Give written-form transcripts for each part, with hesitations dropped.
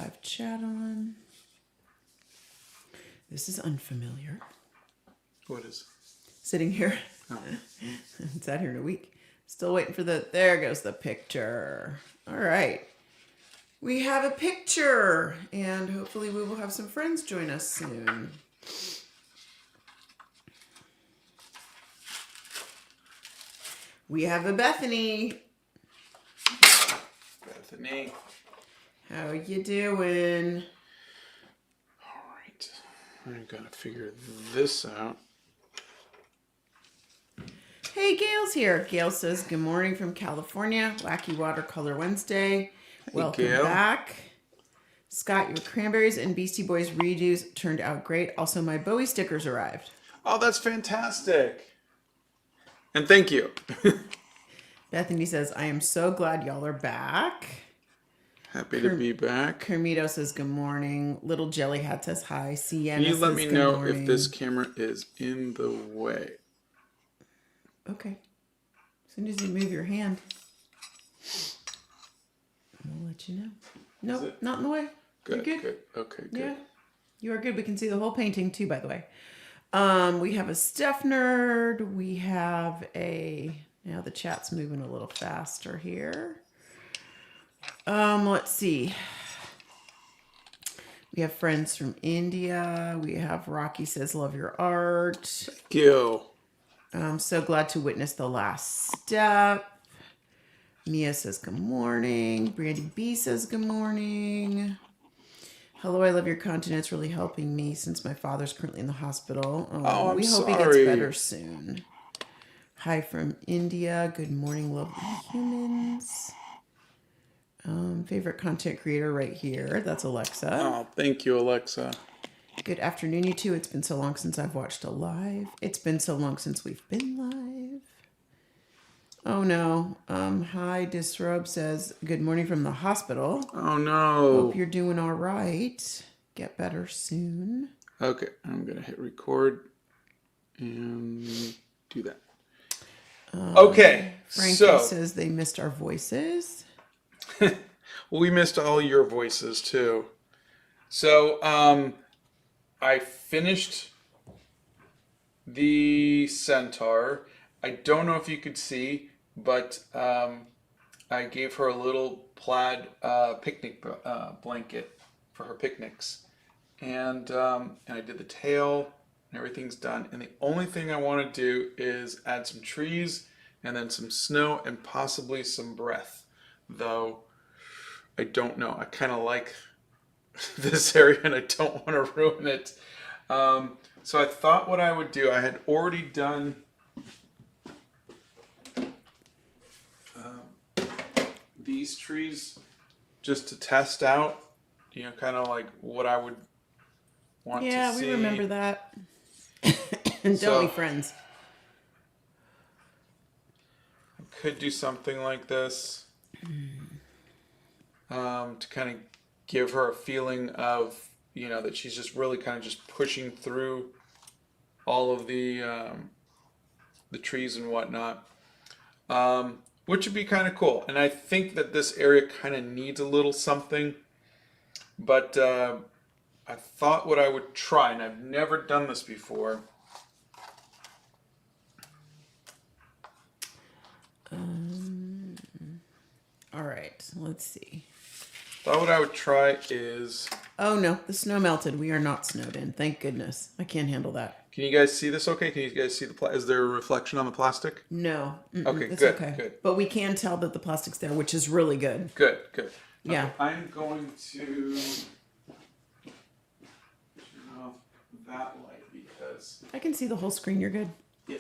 have chat on. This is unfamiliar. What is? Sitting here. Oh. It's out here in a week. Still waiting for there goes the picture. All right. We have a picture, and hopefully we will have some friends join us soon. We have a Bethany. Bethany. How you doing? All right. I gotta figure this out. Hey, Gail's here. Gail says, good morning from California. Wacky Watercolor Wednesday. Hey, Welcome Gail. back. Scott, your cranberries and Beastie Boys redos turned out great. Also, my Bowie stickers arrived. Oh, that's fantastic. And thank you. Bethany says, I am so glad y'all are back. Happy to be back. Kermito says, good morning. Little Jelly Hat says, hi. Sienna Can you let says, me good know morning. if this camera is in the way? Okay. As soon as you move your hand, I'll let you know. Nope, not in the way. Good, You're good. Okay, good. Yeah, you are good. We can see the whole painting too, by the way. We have a Steph nerd. We have now the chat's moving a little faster here. Let's see. We have friends from India. We have Rocky says, love your art. Thank you. I'm so glad to witness the last step. Mia says, good morning. Brandy B says, good morning. Hello, I love your content. It's really helping me since my father's currently in the hospital. I'm we hope sorry. he gets better soon. Hi from India. Good morning, lovely humans. Favorite content creator right here. That's Alexa. Oh, thank you, Alexa. Good afternoon, you two. It's been so long since I've watched a live. It's been so long since we've been live. Oh no. Hi, Disrobe says, good morning from the hospital. Oh no. Hope you're doing all right. Get better soon. Okay, I'm gonna hit record and do that. Okay, Frankie so says they missed our voices. we missed all your voices too. So I finished the Centaur. I don't know if you could see, but I gave her a little plaid picnic blanket for her picnics. And I did the tail, and everything's done. And the only thing I want to do is add some trees, and then some snow, and possibly some breath. Though, I don't know. I kind of like this area, and I don't want to ruin it. So I thought what I would do, I had already done these trees just to test out, kind of like what I would want to see. Yeah, we remember that. And don't be friends. I could do something like this to kind of give her a feeling of, that she's just really kind of just pushing through all of the trees and whatnot, which would be kind of cool. And I think that this area kind of needs a little something, but I thought what I would try, and I've never done this before. All right, let's see. Thought what I would try is... Oh no, the snow melted. We are not snowed in. Thank goodness. I can't handle that. Can you guys see this okay? Can you guys see is there a reflection on the plastic? No. Okay, it's good, okay. good. But we can tell that the plastic's there, which is really good. Good, good. Yeah. Okay, I'm going to turn off that light because... I can see the whole screen. You're good. Yeah.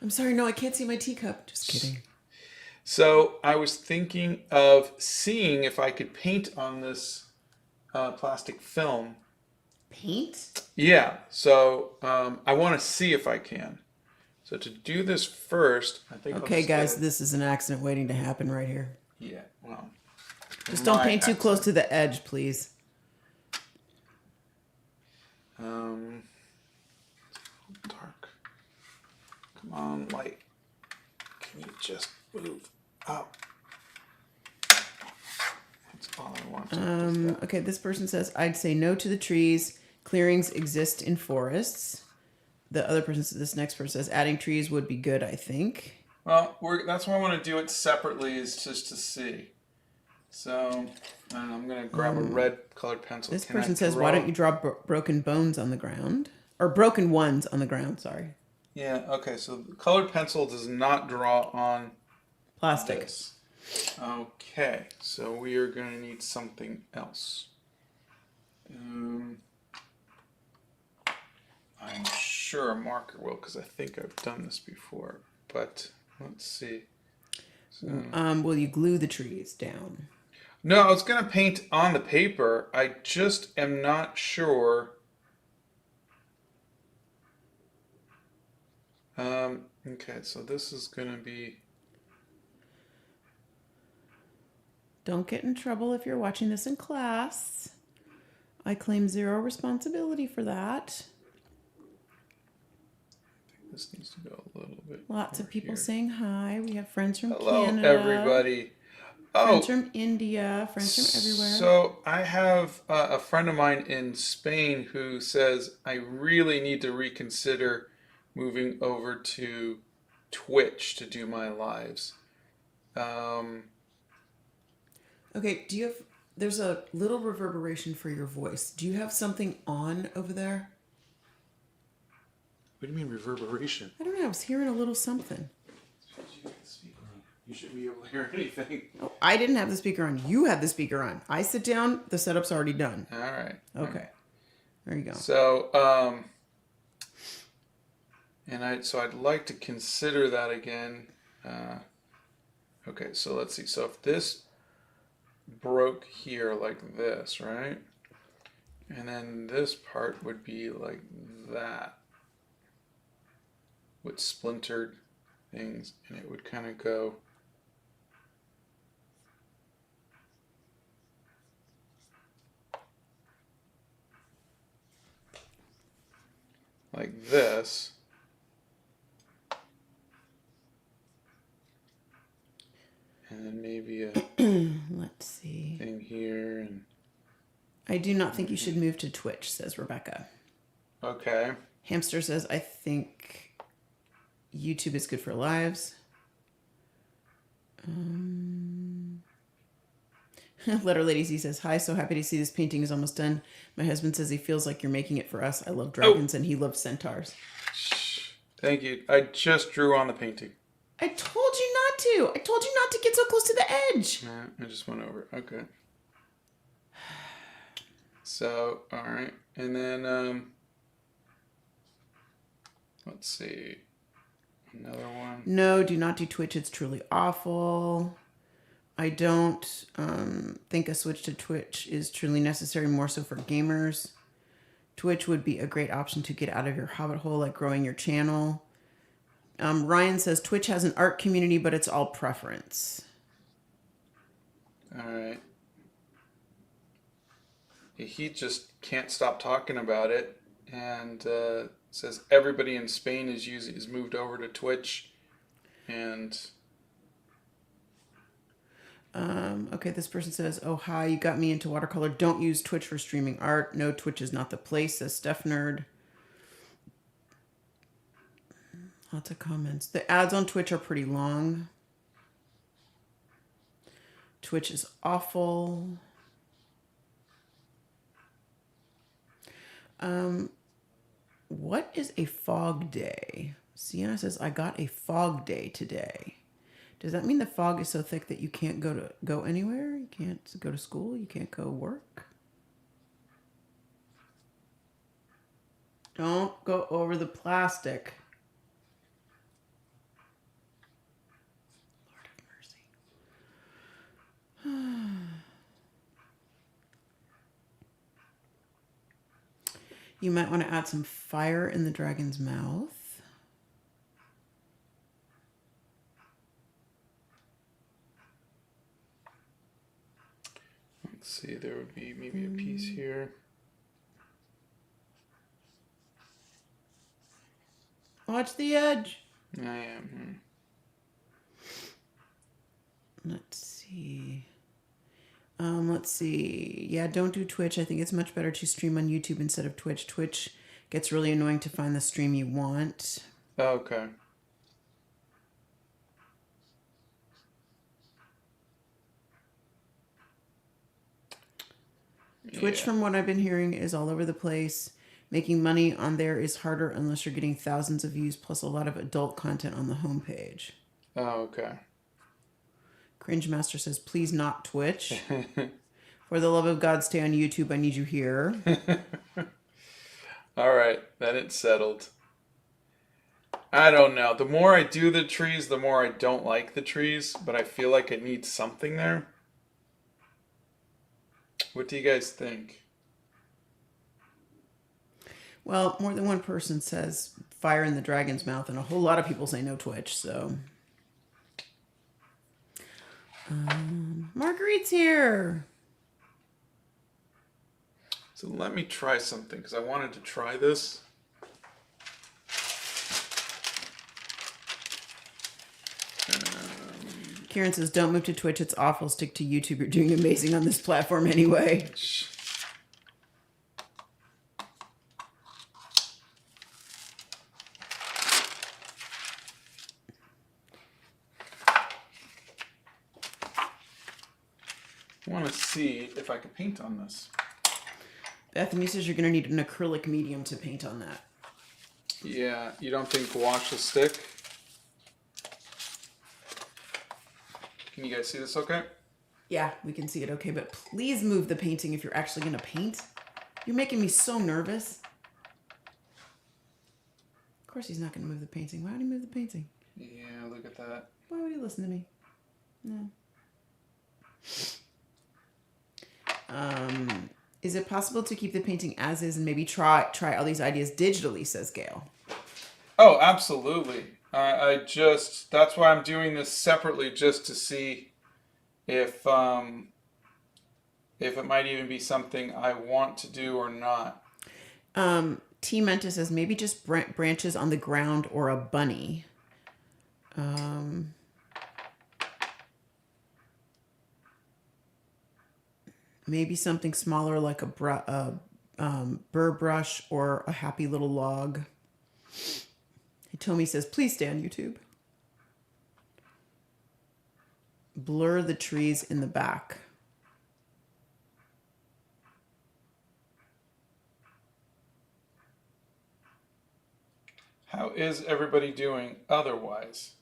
I'm sorry. No, I can't see my teacup. Just kidding. So I was thinking of seeing if I could paint on this plastic film. Paint? Yeah. So I want to see if I can. So to do this first, I think. Okay, guys, this is an accident waiting to happen right here. Yeah. Well. Just don't paint too close to the edge, please. Dark. Come on, light. Can you just move up? That's all I want to. Does that. Okay, this person says, I'd say no to the trees. Clearings exist in forests. The other person, this next person says, adding trees would be good, I think. Well, that's why I want to do it separately, is just to see. So I'm going to grab a red colored pencil. This person says, why don't you draw broken bones on the ground? Or broken ones on the ground, sorry. Yeah, okay, so the colored pencil does not draw on Plastic. this. Okay, so we are going to need something else. I'm sure a marker will, because I think I've done this before. But let's see. So, Will you glue the trees down? no, I was going to paint on the paper. I just am not sure. Okay, so this is going to be... Don't get in trouble if you're watching this in class. I claim zero responsibility for that. This needs to go a little bit. Lots of people here. saying hi. We have friends from Hello, Canada. everybody. Friends from India. Friends from everywhere. So I have a friend of mine in Spain who says I really need to reconsider moving over to Twitch to do my lives. Okay, do you have... There's a little reverberation for your voice. Do you have something on over there? What do you mean reverberation? I don't know. I was hearing a little something. You shouldn't be able to hear anything. Oh, I didn't have the speaker on. You had the speaker on. I sit down. The setup's already done. All right. Okay. There you go. So, I'd like to consider that again. Okay, so let's see. So if this broke here like this, right? And then this part would be like that. With splintered things, and it would kind of go like this. And then maybe a Let's see. thing here. And I do not think you should move to Twitch, says Rebecca. okay. Hamster says, I think YouTube is good for lives. Letter Lady Z says, hi, so happy to see this painting is almost done. My husband says he feels like you're making it for us. I love dragons and he loves centaurs. Thank you. I just drew on the painting. I told you not to. I told you not to get so close to the edge. I just went over. Okay. So, all right. And then, let's see. Another one. No, do not do Twitch. It's truly awful. I don't think a switch to Twitch is truly necessary, more so for gamers. Twitch would be a great option to get out of your hobbit hole, like growing your channel. Ryan says Twitch has an art community, but it's all preference. All right. He just can't stop talking about it, and says everybody in Spain is moved over to Twitch, and okay, this person says, oh, hi, you got me into watercolor. Don't use Twitch for streaming art. No, Twitch is not the place, says Steph Nerd. Lots of comments. The ads on Twitch are pretty long. Twitch is awful. What is a fog day? Sienna says, I got a fog day today. Does that mean the fog is so thick that you can't go anywhere? You can't go to school? You can't go work? Don't go over the plastic. Lord have mercy. You might want to add some fire in the dragon's mouth. let's see, there would be maybe a piece here. Watch the edge. I am. Let's see. Let's see. Yeah, don't do Twitch. I think it's much better to stream on YouTube instead of Twitch. Twitch gets really annoying to find the stream you want. Okay. Twitch, from what I've been hearing, is all over the place. Making money on there is harder unless you're getting thousands of views plus a lot of adult content on the homepage. Oh, okay. Cringe Master says, please not Twitch. For the love of God, stay on YouTube. I need you here. All right, then it's settled. I don't know. The more I do the trees, the more I don't like the trees, but I feel like it needs something there. What do you guys think? Well, more than one person says fire in the dragon's mouth, and a whole lot of people say no Twitch, so. Marguerite's here. So let me try something, because I wanted to try this. Kieran says, don't move to Twitch. It's awful. Stick to YouTube. You're doing amazing on this platform anyway. I want to see if I can paint on this. Bethany says you're going to need an acrylic medium to paint on that. Yeah, you don't think gouache will stick? Can you guys see this okay? Yeah, we can see it okay, but please move the painting if you're actually going to paint. You're making me so nervous. Of course he's not going to move the painting. Why would he move the painting? Yeah, look at that. Why would he listen to me? No. Is it possible to keep the painting as is and maybe try all these ideas digitally, says Gail. Oh, absolutely. That's why I'm doing this separately, just to see if it might even be something I want to do or not. T Menta says maybe just branches on the ground or a bunny. Maybe something smaller like a burr brush or a happy little log. Hitomi says, please stay on YouTube. Blur the trees in the back. How is everybody doing otherwise?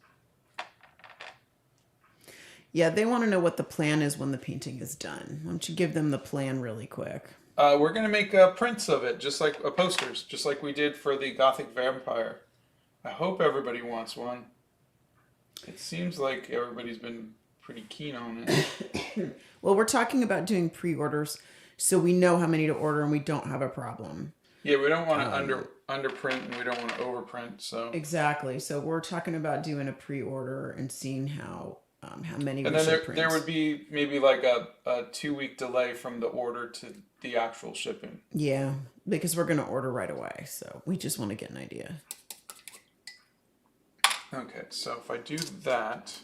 Yeah, they want to know what the plan is when the painting is done. Why don't you give them the plan really quick? We're going to make prints of it, just like posters, just like we did for the Gothic Vampire. I hope everybody wants one. It seems like everybody's been pretty keen on it. Well, we're talking about doing pre-orders, so we know how many to order and we don't have a problem. Yeah, we don't want to underprint and we don't want to overprint. So exactly. So we're talking about doing a pre-order and seeing how many. And then there would be maybe like a 2-week delay from the order to the actual shipping. Yeah, because we're going to order right away. So we just want to get an idea. Okay, so if I do that.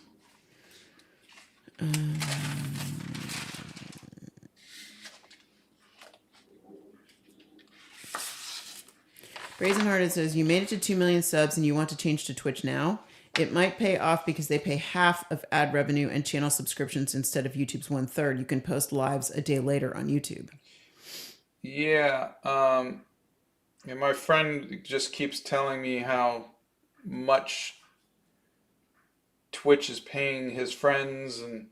Brazenhearted says, you made it to 2 million subs and you want to change to Twitch now? It might pay off because they pay half of ad revenue and channel subscriptions instead of YouTube's 1/3. You can post lives a day later on YouTube. Yeah. And my friend just keeps telling me how much Twitch is paying his friends and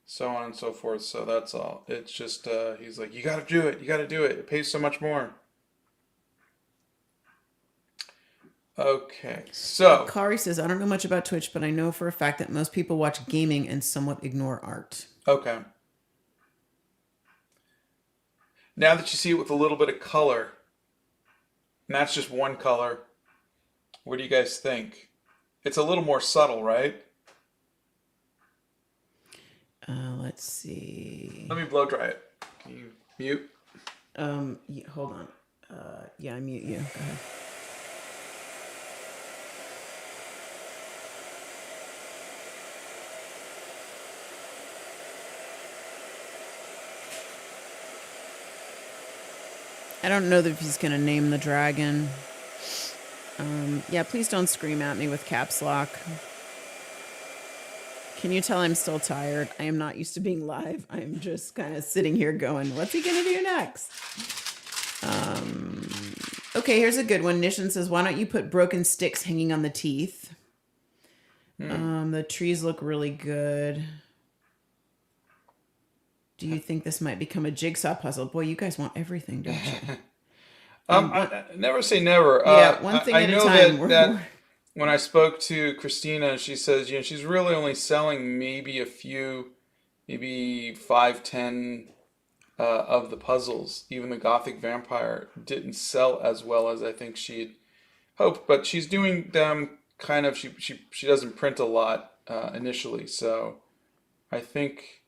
so on and so forth. So that's all. It's just, he's like, you got to do it. You got to do it. It pays so much more. Okay, so Kari says, I don't know much about Twitch, but I know for a fact that most people watch gaming and somewhat ignore art. Okay. Now that you see it with a little bit of color, and that's just one color, what do you guys think? It's a little more subtle, right? Let's see. Let me blow dry it. Can you mute? Yeah, hold on. Yeah, I mute you. Go ahead. I don't know if he's gonna name the dragon. Yeah, please don't scream at me with caps lock. Can you tell I'm still tired? I am not used to being live. I'm just kind of sitting here going, what's he gonna do next? Okay, here's a good one. Nishan says, why don't you put broken sticks hanging on the teeth? The trees look really good. Do you think this might become a jigsaw puzzle? Boy, you guys want everything, don't you? I never say never. Yeah, one thing I at a know time. that when I spoke to Christina, she says, she's really only selling maybe a few, maybe 5, 10 of the puzzles. Even the Gothic Vampire didn't sell as well as I think she'd hoped, but she's doing them kind of, she doesn't print a lot initially, so I think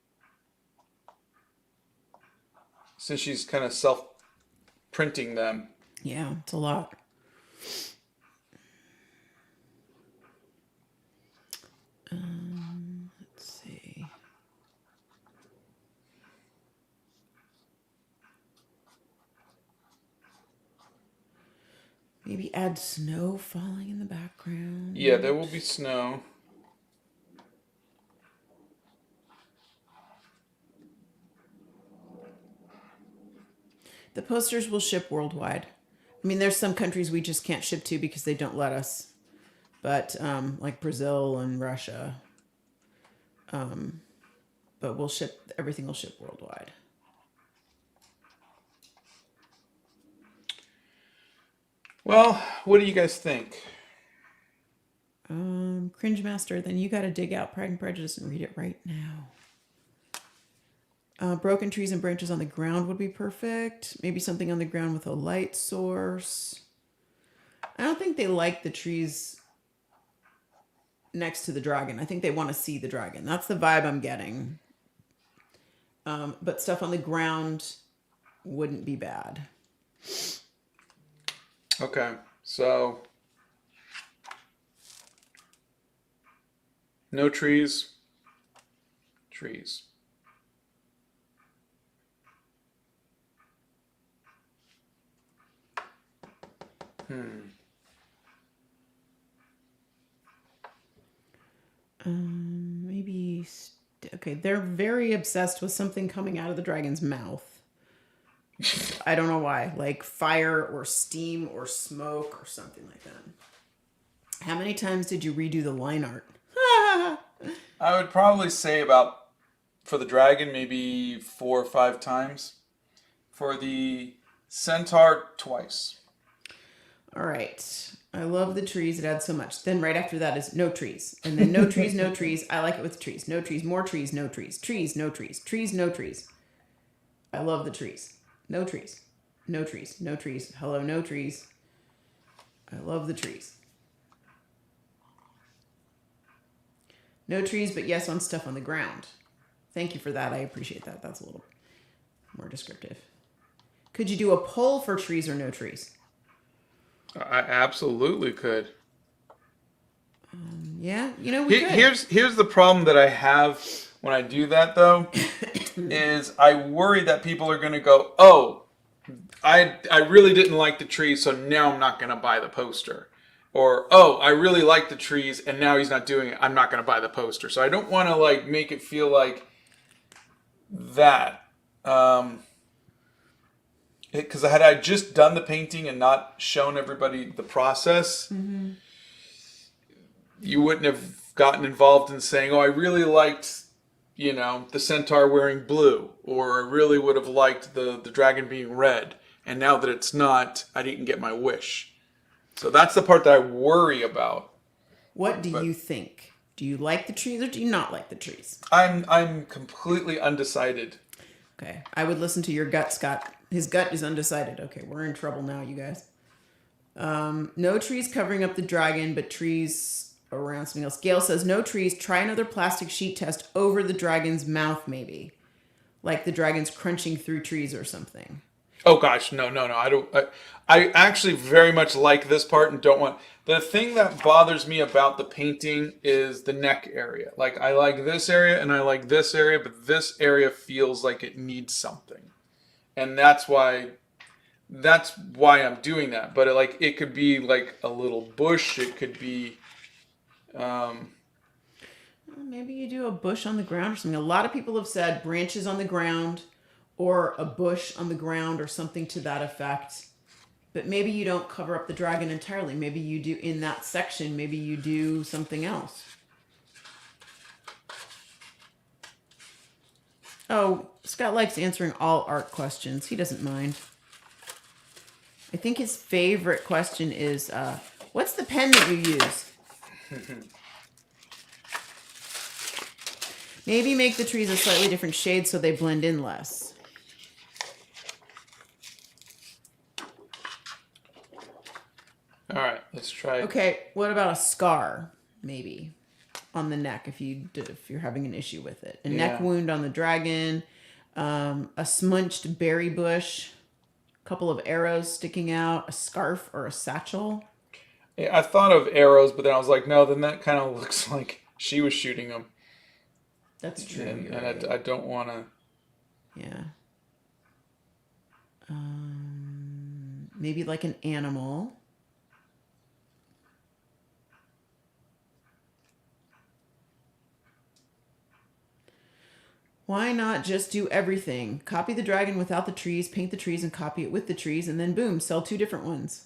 since she's kind of self-printing them. Yeah, it's a lot. Let's see. Maybe add snow falling in the background. Yeah, there will be snow. The posters will ship worldwide. I mean, there's some countries we just can't ship to because they don't let us. But like Brazil and Russia. But we'll ship, everything will ship worldwide. Well, what do you guys think? Cringe Master, then you got to dig out Pride and Prejudice and read it right now. Broken trees and branches on the ground would be perfect. Maybe something on the ground with a light source. I don't think they like the trees next to the dragon. I think they want to see the dragon. That's the vibe I'm getting. But stuff on the ground wouldn't be bad. Okay, so no trees. Trees. Maybe. Okay, they're very obsessed with something coming out of the dragon's mouth. I don't know why. Like fire or steam or smoke or something like that. How many times did you redo the line art? I would probably say about, for the dragon, maybe 4 or 5 times. For the centaur, twice. All right. I love the trees. It adds so much. Then right after that is no trees. And then no trees, no trees. I like it with trees. No trees, more trees, no trees. Trees, no trees. Trees, no trees. I love the trees. No trees. No trees. No trees. Hello, no trees. I love the trees. No trees, but yes on stuff on the ground. Thank you for that. I appreciate that. That's a little more descriptive. Could you do a poll for trees or no trees? I absolutely could. Yeah, we could. Here's the problem that I have when I do that, though, is I worry that people are going to go, oh, I really didn't like the trees, so now I'm not going to buy the poster. Or, oh, I really like the trees, and now he's not doing it. I'm not going to buy the poster. So I don't want to make it feel like that. Because had I just done the painting and not shown everybody the process, you wouldn't have gotten involved in saying, oh, I really liked, the centaur wearing blue, or I really would have liked the dragon being red. And now that it's not, I didn't get my wish. So that's the part that I worry about. What do you think? Do you like the trees or do you not like the trees? I'm completely undecided. Okay. I would listen to your gut, Scott. His gut is undecided. Okay, we're in trouble now, you guys. No trees covering up the dragon, but trees around something else. Gail says, no trees. Try another plastic sheet test over the dragon's mouth, maybe. Like the dragon's crunching through trees or something. Oh, gosh. No. I actually very much like this part and don't want... The thing that bothers me about the painting is the neck area. Like, I like this area and I like this area, but this area feels like it needs something. And that's why that's why I'm doing that. But it could be like a little bush. It could be. Maybe you do a bush on the ground or something. A lot of people have said branches on the ground or a bush on the ground or something to that effect. But maybe you don't cover up the dragon entirely. Maybe you do in that section. Maybe you do something else. Oh, Scott likes answering all art questions. He doesn't mind. I think his favorite question is, what's the pen that you use? Maybe make the trees a slightly different shade so they blend in less. All right, let's try. Okay, what about a scar? Maybe on the neck if you're having an issue with it. A neck wound on the dragon, a smunched berry bush, a couple of arrows sticking out, a scarf or a satchel. I thought of arrows, but then I was like, no, then that kind of looks like she was shooting them. That's true. And right. I don't want to. Yeah. Maybe like an animal. Why not just do everything? Copy the dragon without the trees, paint the trees, and copy it with the trees, and then boom, sell 2 different ones.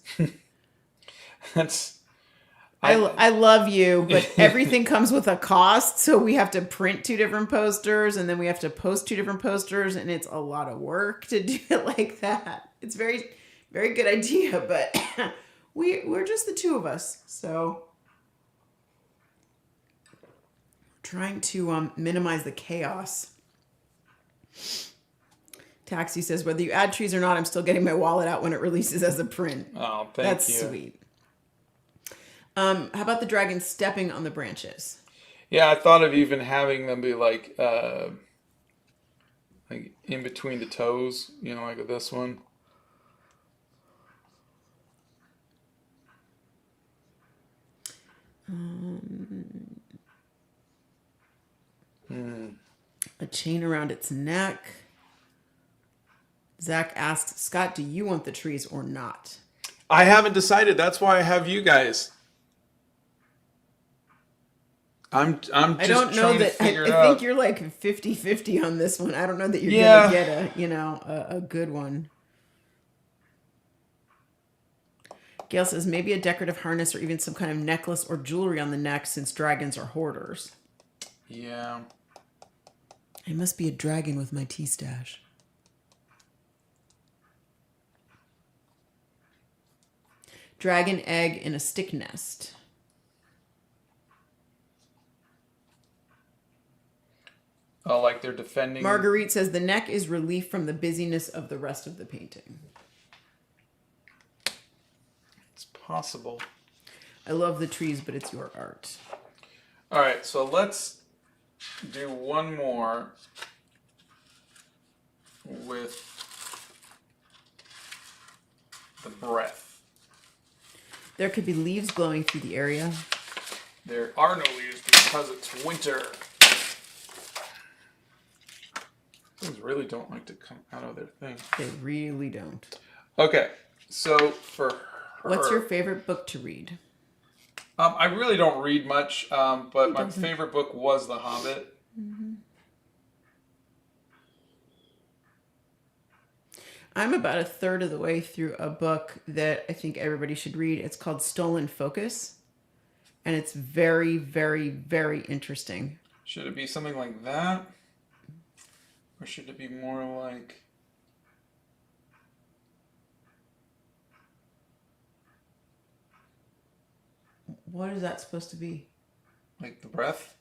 I love you, but everything comes with a cost, so we have to print 2 different posters, and then we have to post 2 different posters, and it's a lot of work to do it like that. It's very, very good idea, but we're just the 2 of us, so trying to minimize the chaos. Taxi says, whether you add trees or not, I'm still getting my wallet out when it releases as a print. Oh, thank you. That's sweet. How about the dragon stepping on the branches? Yeah, I thought of even having them be like in between the toes, like this one. A chain around its neck. Zach asks, Scott, do you want the trees or not? I haven't decided. That's why I have you guys. I'm just I don't know trying that. to figure it I think out. you're like 50-50 on this one. I don't know that you're gonna get a good one. Gail says maybe a decorative harness or even some kind of necklace or jewelry on the neck, since dragons are hoarders. Yeah. I must be a dragon with my tea stash. Dragon egg in a stick nest. Oh, like they're defending. Marguerite says the neck is relief from the busyness of the rest of the painting. It's possible. I love the trees, but it's your art. All right, so let's do one more with the breath. There could be leaves blowing through the area. There are no leaves because it's winter. Things really don't like to come out of their thing. They really don't. Okay, so for her... What's your favorite book to read? I really don't read much, but my favorite book was The Hobbit. Mm-hmm. I'm about a third of the way through a book that I think everybody should read. It's called Stolen Focus, and it's very, very, very interesting. Should it be something like that? Or should it be more like... What is that supposed to be? Like the breath?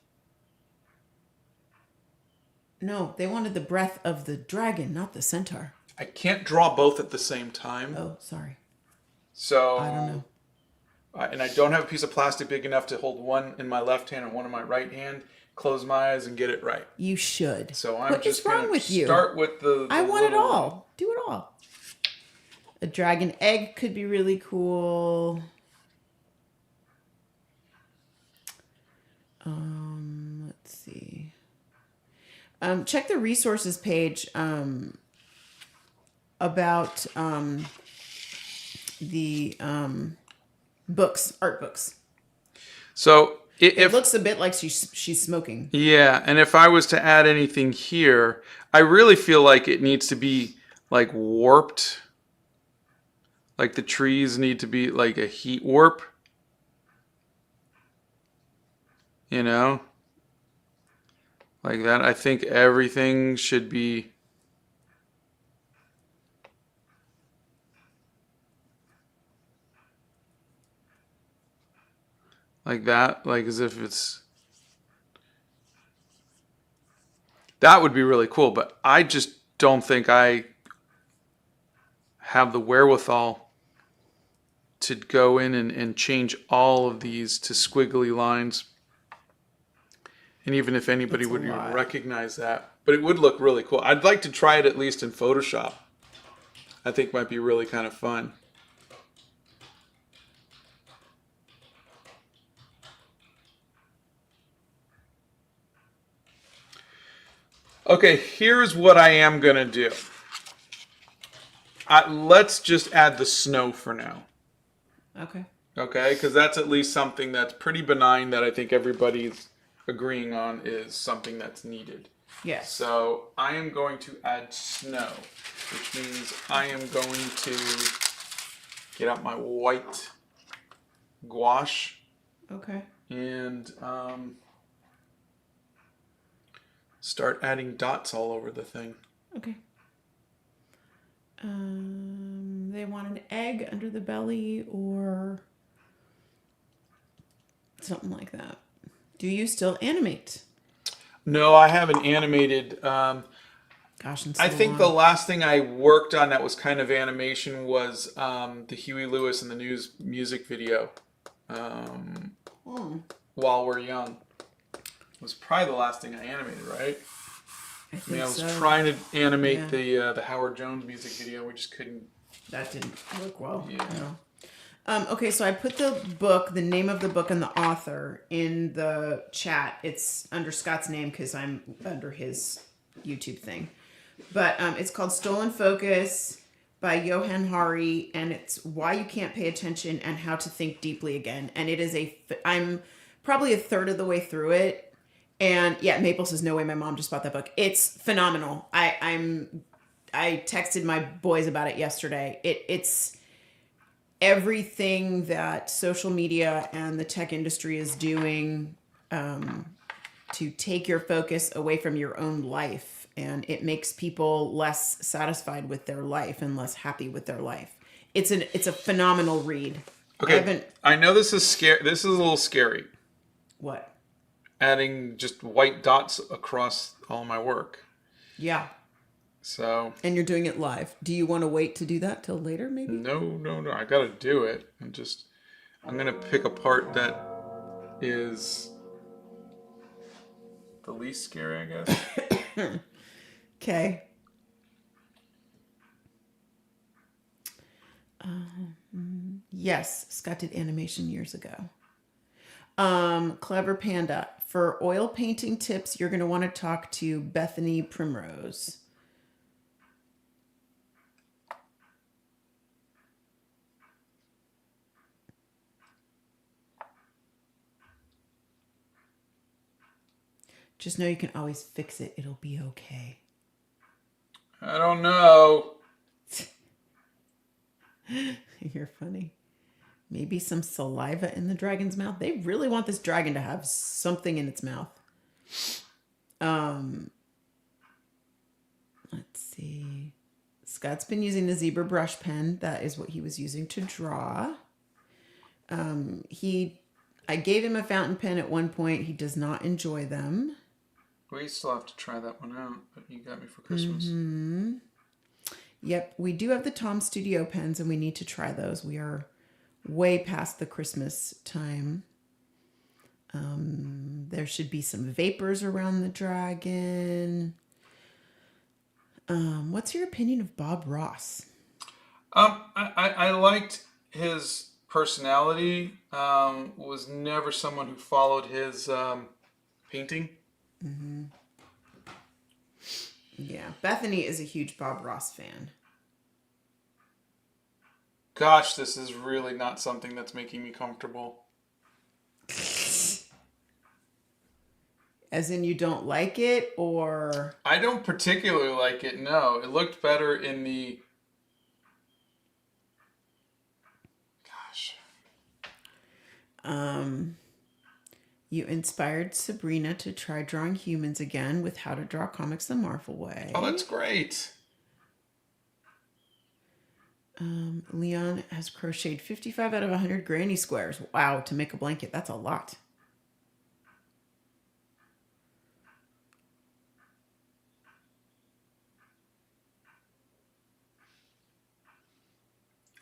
No, they wanted the breath of the dragon, not the centaur. I can't draw both at the same time. Oh, sorry. So... I don't know. And I don't have a piece of plastic big enough to hold one in my left hand and one in my right hand. Close my eyes and get it right. You should. So I'm what just is wrong going with to you? start with the I want it little all. Do it all. A dragon egg could be really cool. Let's see. Check the resources page about the books, art books. So It looks a bit like she's smoking. yeah, and if I was to add anything here, I really feel like it needs to be like warped. Like the trees need to be like a heat warp. You know? Like that. I think everything should be like that. Like as if it's. That would be really cool, but I just don't think I have the wherewithal to go in and change all of these to squiggly lines. And even if anybody would even recognize that, but it would look really cool. I'd like to try it at least in Photoshop. I think might be really kind of fun. Okay, here's what I am going to do. Let's just add the snow for now. Okay. Okay, because that's at least something that's pretty benign that I think everybody's agreeing on is something that's needed. Yes. So I am going to add snow, which means I am going to get out my white gouache. Okay. And start adding dots all over the thing. Okay. They want an egg under the belly or something like that. Do you still animate? No, I haven't animated. Gosh, and so I think the last thing I worked on that was kind of animation was the Huey Lewis and the News music video. While We're Young was probably the last thing I animated, right? I was trying to animate the Howard Jones music video. We just couldn't. That didn't work well. Yeah. No. Okay, so I put the book, the name of the book, and the author in the chat. It's under Scott's name because I'm under his YouTube thing. But it's called Stolen Focus by Johan Hari, and it's Why You Can't Pay Attention and How to Think Deeply Again. And it is I'm probably a third of the way through it. And yeah, Maple says, no way, my mom just bought that book. It's phenomenal. I texted my boys about it yesterday. It's everything that social media and the tech industry is doing to take your focus away from your own life. And it makes people less satisfied with their life and less happy with their life. It's a phenomenal read. Okay, I know this is scary. This is a little scary. What? Adding just white dots across all my work. Yeah. So. And you're doing it live. Do you want to wait to do that till later, maybe? No. I got to do it. I'm going to pick a part that is the least scary, I guess. Okay. Yes, Scott did animation years ago. Clever Panda. For oil painting tips, you're going to want to talk to Bethany Primrose. Just know you can always fix it. It'll be okay. I don't know. You're funny. Maybe some saliva in the dragon's mouth. They really want this dragon to have something in its mouth. Let's see. Scott's been using the zebra brush pen. That is what he was using to draw. I gave him a fountain pen at one point. He does not enjoy them. We still have to try that one out, but you got me for Christmas. Mm-hmm. Yep, we do have the Tom Studio pens, and we need to try those. We are way past the Christmas time. There should be some vapors around the dragon. What's your opinion of Bob Ross? I liked his personality. Was never someone who followed his painting. Mm-hmm. Yeah, Bethany is a huge Bob Ross fan. Gosh, this is really not something that's making me comfortable. As in you don't like it, or... I don't particularly like it, no. It looked better in the... Gosh. You inspired Sabrina to try drawing humans again with How to Draw Comics the Marvel Way. Oh, that's great. Leon has crocheted 55 out of 100 granny squares. Wow, to make a blanket. That's a lot.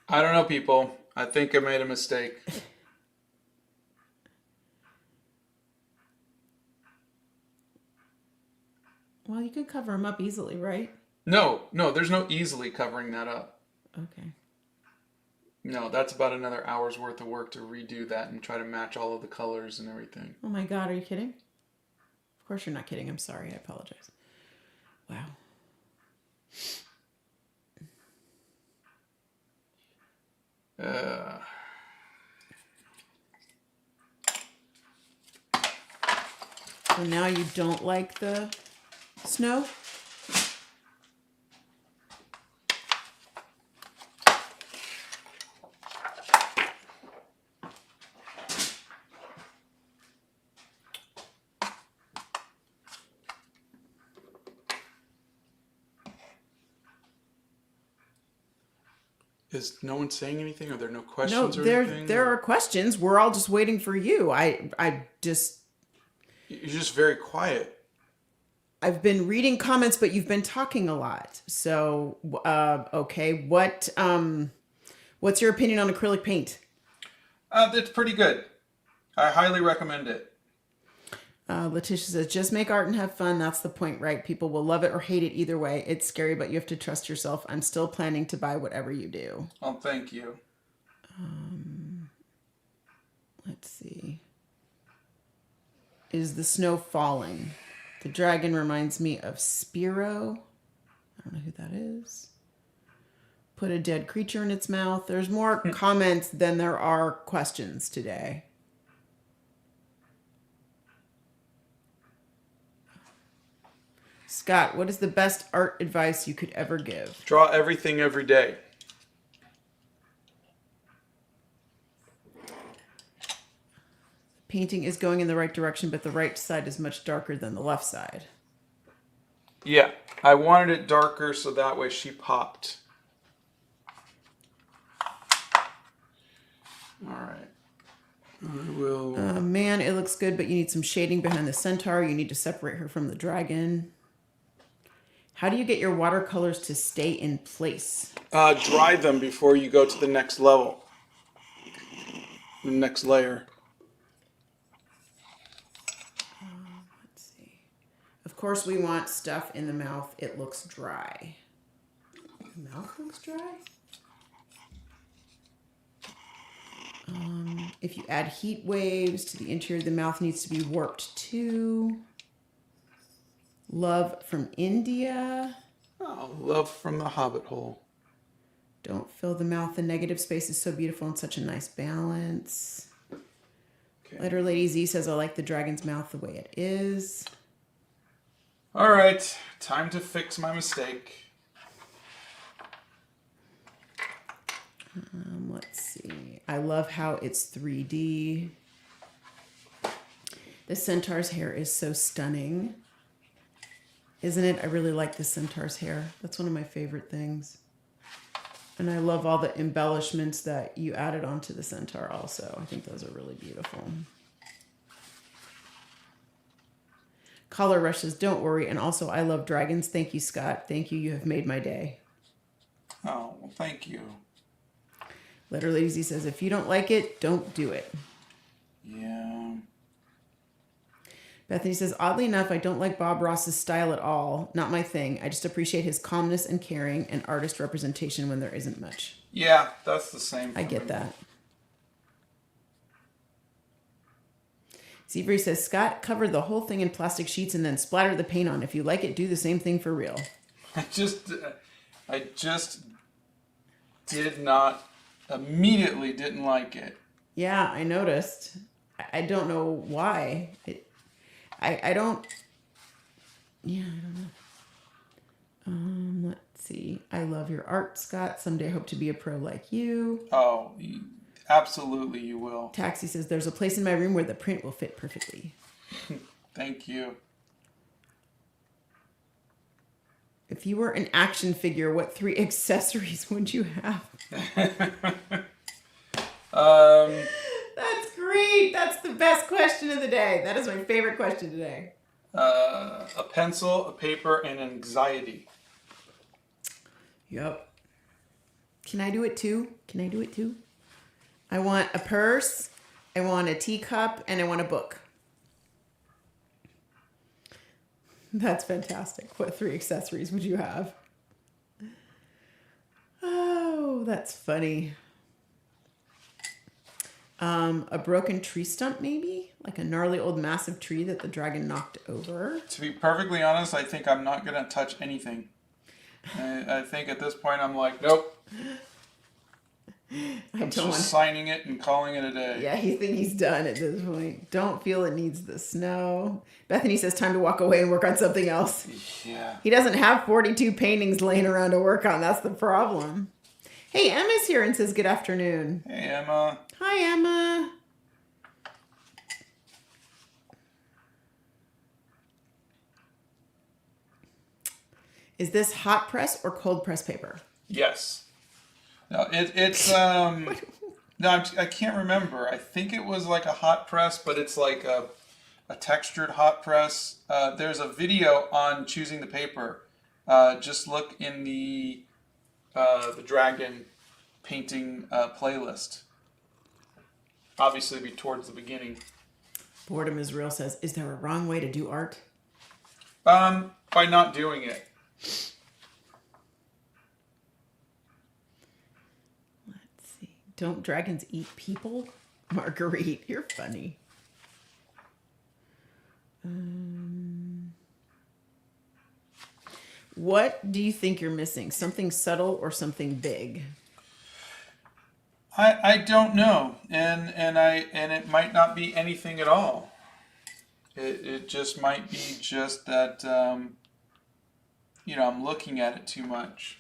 I don't know, people. I think I made a mistake. Well, you could cover them up easily, right? No, there's no easily covering that up. Okay. No, that's about another hour's worth of work to redo that and try to match all of the colors and everything. Oh my God, are you kidding? Of course you're not kidding. I'm sorry. I apologize. Wow. So now you don't like the snow? Is no one saying anything? Are there no questions No, or there anything? there are questions. We're all just waiting for you. I just... You're just very quiet. I've been reading comments, but you've been talking a lot. So, okay. What's your opinion on acrylic paint? It's pretty good. I highly recommend it. Letitia says, just make art and have fun. That's the point, right? People will love it or hate it either way. It's scary, but you have to trust yourself. I'm still planning to buy whatever you do. Oh, thank you. Let's see. Is the snow falling? The dragon reminds me of Spiro. I don't know who that is. Put a dead creature in its mouth. There's more comments than there are questions today. Scott, what is the best art advice you could ever give? Draw everything every day. Painting is going in the right direction, but the right side is much darker than the left side. Yeah, I wanted it darker so that way she popped. All right. I will... Man, it looks good, but you need some shading behind the centaur. You need to separate her from the dragon. How do you get your watercolors to stay in place? Dry them before you go to the next level. The next layer. Let's see. Of course, we want stuff in the mouth. It looks dry. The mouth looks dry? If you add heat waves to the interior, the mouth needs to be warped too. Love from India. Oh, love from the Hobbit hole. Don't fill the mouth. The negative space is so beautiful and such a nice balance. Okay. Letter Lady Z says, I like the dragon's mouth the way it is. All right, time to fix my mistake. Let's see. I love how it's 3D. The centaur's hair is so stunning. Isn't it? I really like the centaur's hair. That's one of my favorite things. And I love all the embellishments that you added onto the centaur also. I think those are really beautiful. Collar Rush says, don't worry. And also, I love dragons. Thank you, Scott. Thank you. You have made my day. Oh, well, thank you. Letter Lady Z says, if you don't like it, don't do it. Yeah. Bethany says, oddly enough, I don't like Bob Ross's style at all. Not my thing. I just appreciate his calmness and caring and artist representation when there isn't much. Yeah, that's the same. I get that. Seabury says, Scott covered the whole thing in plastic sheets and then splattered the paint on. If you like it, do the same thing for real. I just did not immediately didn't like it. Yeah, I noticed. I don't know why. I don't. Yeah, I don't know. Let's see. I love your art, Scott. Someday hope to be a pro like you. Oh, absolutely you will. Taxi says there's a place in my room where the print will fit perfectly. Thank you. If you were an action figure, what 3 accessories would you have? That's great. That's the best question of the day. That is my favorite question today. A pencil, a paper, and anxiety. Yep. Can I do it too? I want a purse, I want a teacup, and I want a book. That's fantastic. What 3 accessories would you have? Oh, that's funny. A broken tree stump, maybe? Like a gnarly old massive tree that the dragon knocked over. To be perfectly honest, I think I'm not going to touch anything. I think at this point I'm like, nope. I'm just signing it and calling it a day. Yeah, you think he's done at this point. Don't feel it needs the snow. Bethany says time to walk away and work on something else. Yeah. He doesn't have 42 paintings laying around to work on. That's the problem. Hey, Emma's here and says good afternoon. Hey, Emma. Hi, Emma. Is this hot press or cold press paper? Yes. No, it's no, I can't remember. I think it was like a hot press, but it's like a textured hot press. There's a video on choosing the paper. Just look in the dragon painting playlist. Obviously, be towards the beginning. Boredom is real says, is there a wrong way to do art? By not doing it. Let's see. Don't dragons eat people? Marguerite, you're funny. What do you think you're missing? Something subtle or something big? I don't know, and it might not be anything at all. It just might be just that I'm looking at it too much.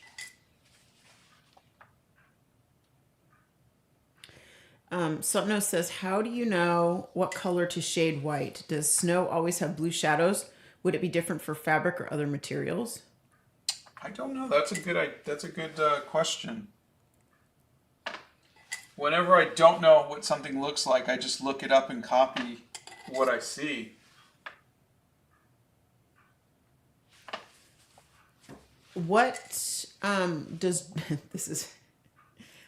Somno says, how do you know what color to shade white? Does snow always have blue shadows? Would it be different for fabric or other materials? I don't know. That's a good question. Whenever I don't know what something looks like, I just look it up and copy what I see. What does this is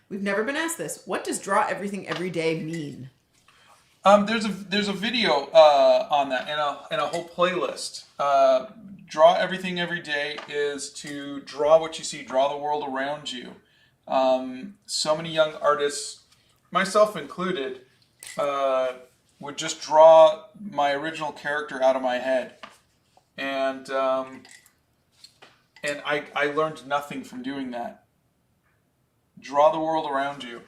we've never been asked this. What does draw everything every day mean? There's a video on that and a whole playlist. Draw everything every day is to draw what you see, draw the world around you. So many young artists, myself included, would just draw my original character out of my head, and I learned nothing from doing that. Draw the world around you.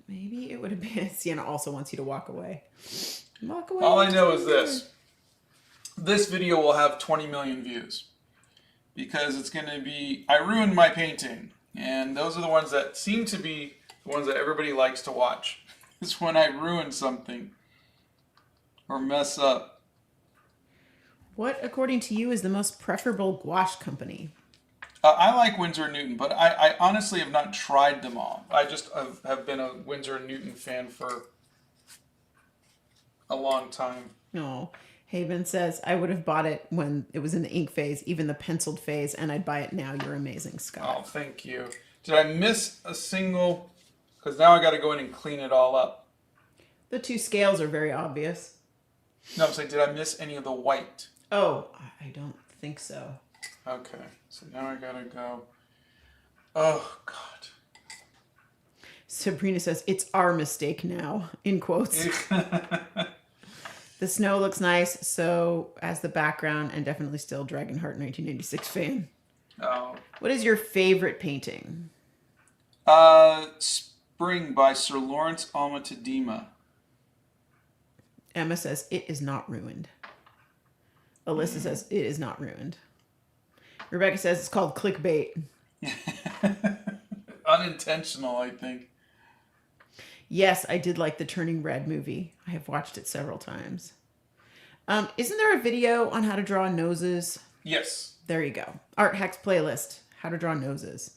Maybe it would have been Sienna also wants you to walk away. Walk away. All I know is this. This video will have 20 million views. Because it's going to be, I ruined my painting. And those are the ones that seem to be the ones that everybody likes to watch. It's when I ruin something. Or mess up. What, according to you, is the most preferable gouache company? I like Winsor & Newton, but I honestly have not tried them all. I just have been a Winsor & Newton fan for a long time. No. Haven says, I would have bought it when it was in the ink phase, even the penciled phase, and I'd buy it now. You're amazing, Scott. Oh, thank you. Did I miss a single? Because now I got to go in and clean it all up. The 2 scales are very obvious. No, I'm saying, did I miss any of the white? Oh, I don't think so. Okay, so now I gotta go. Oh, God. Sabrina says, it's our mistake now, in quotes. The snow looks nice, so as the background, and definitely still Dragonheart 1986 fan. Oh. What is your favorite painting? Spring by Sir Lawrence Alma-Tadema. Emma says it is not ruined. Alyssa says it is not ruined. Rebecca says it's called clickbait. Unintentional, I think. Yes, I did like the Turning Red movie. I have watched it several times. Isn't there a video on how to draw noses? Yes. There you go. Art Hacks playlist. How to draw noses.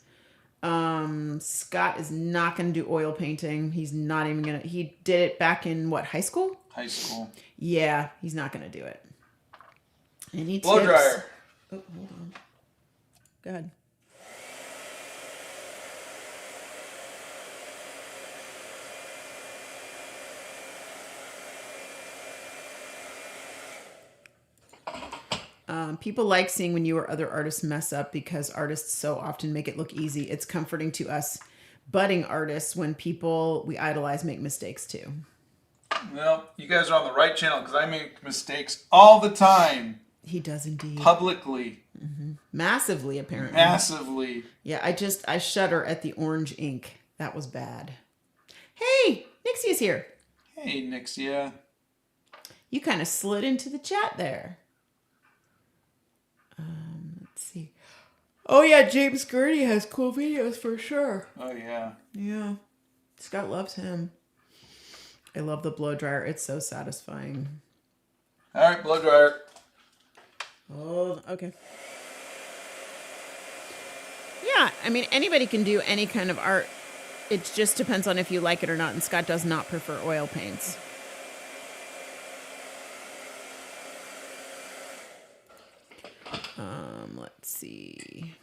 Scott is not going to do oil painting. He's not even going to... He did it back in, what, high school? High school. Yeah, he's not going to do it. Any Blow tips? dryer. Oh, hold on. Go ahead. People like seeing when you or other artists mess up because artists so often make it look easy. It's comforting to us budding artists when people we idolize make mistakes too. Well, you guys are on the right channel because I make mistakes all the time. He does indeed. Publicly. Mm-hmm. Massively, apparently. Massively. Yeah, I shudder at the orange ink. That was bad. Hey, Nixia's here. Hey, Nixia. You kind of slid into the chat there. Let's see. Oh yeah, James Gurney has cool videos for sure. Oh yeah. Yeah. Scott loves him. I love the blow dryer. It's so satisfying. All right, blow dryer. Oh, okay. Yeah, I mean, anybody can do any kind of art. It just depends on if you like it or not, and Scott does not prefer oil paints. Let's see.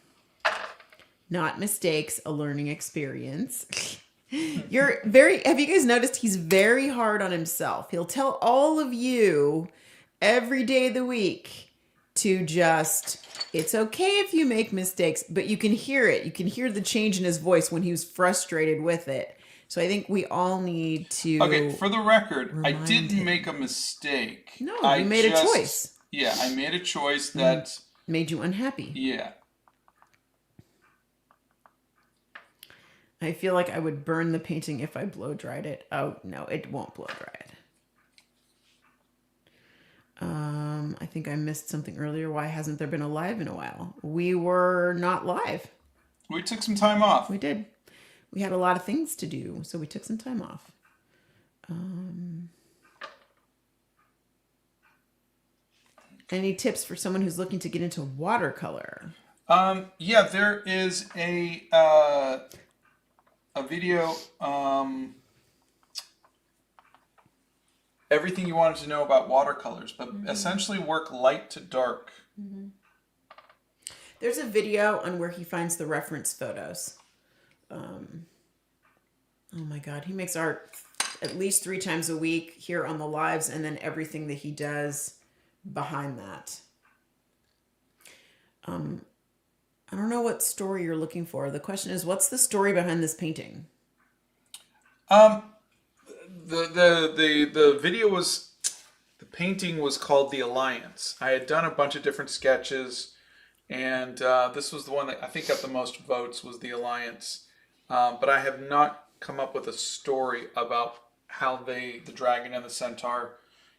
Not mistakes, a learning experience. Have you guys noticed he's very hard on himself? He'll tell all of you every day of the week to just, it's okay if you make mistakes, but you can hear it. You can hear the change in his voice when he was frustrated with it. So I think we all need to... Okay, for the record, I didn't make a mistake. No, you made a choice. Yeah, I made a choice that... Made you unhappy. Yeah. I feel like I would burn the painting if I blow dried it. Oh, no, it won't blow dry it. I think I missed something earlier. Why hasn't there been a live in a while? We were not live. We took some time off. We did. We had a lot of things to do, so we took some time off. Any tips for someone who's looking to get into watercolor? Yeah, there is a video, everything you wanted to know about watercolors, but essentially work light to dark. Mm-hmm. There's a video on where he finds the reference photos. Oh my God, he makes art at least 3 times a week here on the lives, and then everything that he does behind that. I don't know what story you're looking for. The question is, what's the story behind this painting? The video was, the painting was called The Alliance. I had done a bunch of different sketches, and this was the one that I think got the most votes, was The Alliance. But I have not come up with a story about how the dragon and the centaur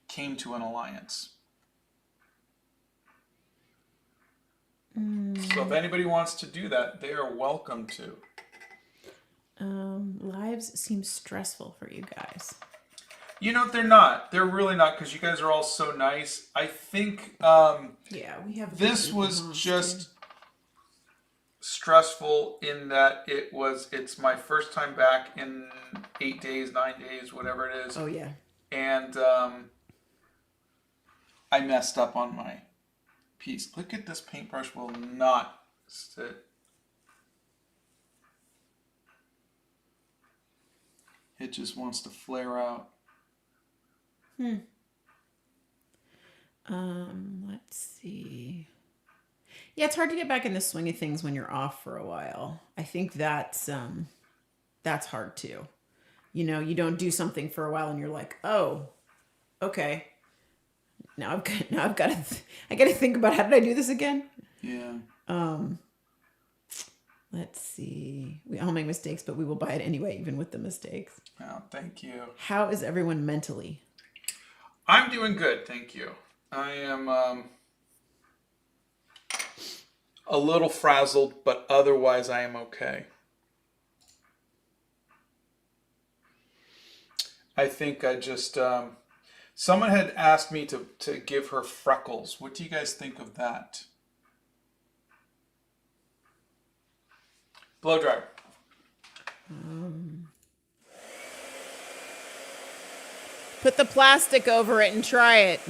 came to an alliance. So if anybody wants to do that, they are welcome to. Lives seem stressful for you guys. You know, they're not. They're really not, because you guys are all so nice. I think yeah, we have this was just stressful in that it's my first time back in 8 days, 9 days, whatever it is. Oh yeah. And I messed up on my piece. Look at this paintbrush will not sit. It just wants to flare out. Let's see. Yeah, it's hard to get back in the swing of things when you're off for a while. I think that's hard too. You know, you don't do something for a while and you're like, oh, okay. I got to think about how did I do this again? Yeah. Let's see. We all make mistakes, but we will buy it anyway, even with the mistakes. Oh, thank you. How is everyone mentally? I'm doing good, thank you. I am a little frazzled, but otherwise I am okay. I think I just someone had asked me to give her freckles. What do you guys think of that? Blow dryer. Put the plastic over it and try it.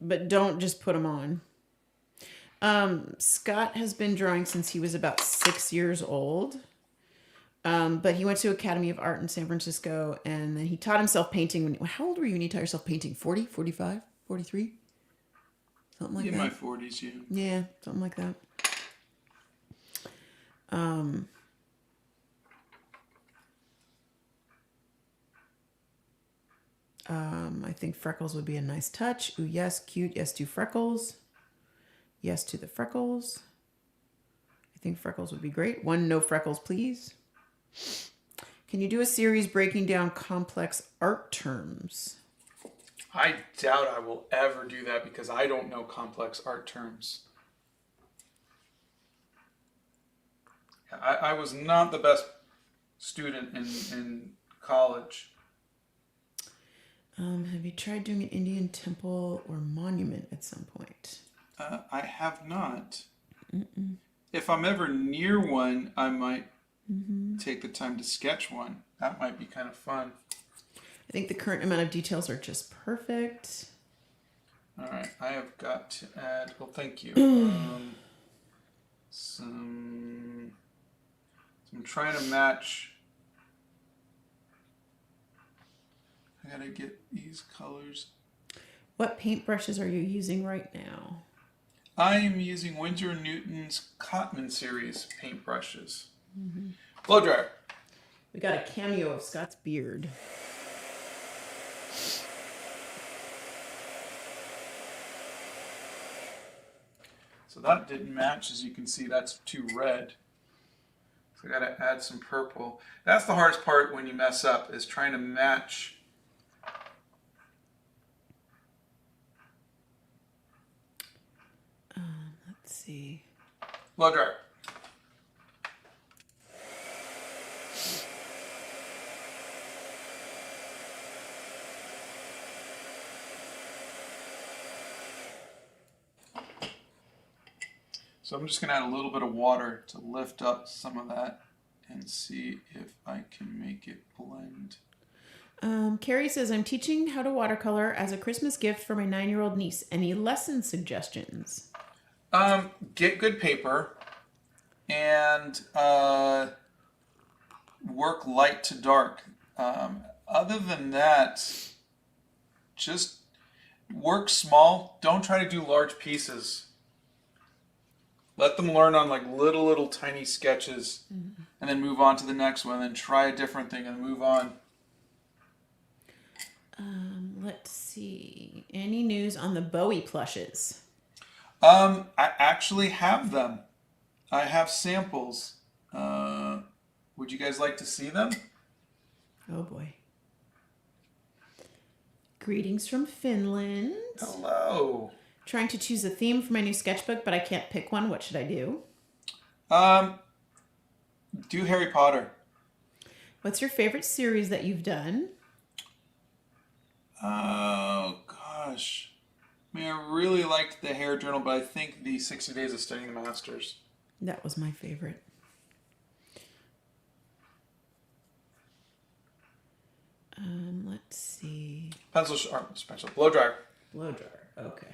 But don't just put them on. Scott has been drawing since he was about 6 years old. But he went to Academy of Art in San Francisco, and then he taught himself painting. How old were you when you taught yourself painting? 40, 45, 43? Something like that? In my 40s, yeah. Yeah, something like that. I think freckles would be a nice touch. Ooh, yes, cute. Yes to freckles. Yes to the freckles. I think freckles would be great. One no freckles, please. Can you do a series breaking down complex art terms? I doubt I will ever do that because I don't know complex art terms. I was not the best student in college. Have you tried doing an Indian temple or monument at some point? I have not. Mm-mm. If I'm ever near one, I might take the time to sketch one. That might be kind of fun. I think the current amount of details are just perfect. All right, I have got to add. Well, thank you. I'm trying to match. I gotta get these colors. What paintbrushes are you using right now? I am using Winsor & Newton's Cotman series paintbrushes. Blow dryer. We got a cameo of Scott's beard. So that didn't match. As you can see, that's too red. So I gotta add some purple. That's the hardest part when you mess up, is trying to match. Let's see. Blow dryer. So I'm just going to add a little bit of water to lift up some of that and see if I can make it blend. Carrie says, I'm teaching how to watercolor as a Christmas gift for my 9-year-old niece. Any lesson suggestions? Get good paper and work light to dark. Other than that, just work small. Don't try to do large pieces. Let them learn on like little tiny sketches, and then move on to the next one, and then try a different thing and move on. Let's see. Any news on the Bowie plushes? I actually have them. I have samples. Would you guys like to see them? Oh boy. Greetings from Finland. Hello. Trying to choose a theme for my new sketchbook, but I can't pick one. What should I do? Do Harry Potter. What's your favorite series that you've done? Oh, gosh. I mean, I really liked the Hair Journal, but I think the 60 Days of Studying the Masters. That was my favorite. Let's see. Pencil, blow dryer. Blow dryer. Okay.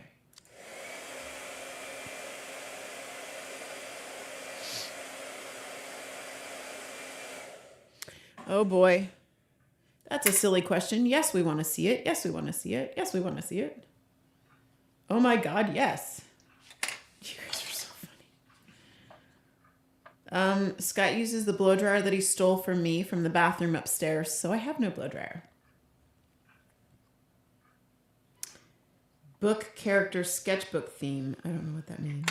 Oh boy. That's a silly question. Yes, we want to see it. Yes, we want to see it. Yes, we want to see it. Oh my God, yes. You guys are so funny. Scott uses the blow dryer that he stole from me from the bathroom upstairs, so I have no blow dryer. Book character sketchbook theme. I don't know what that means.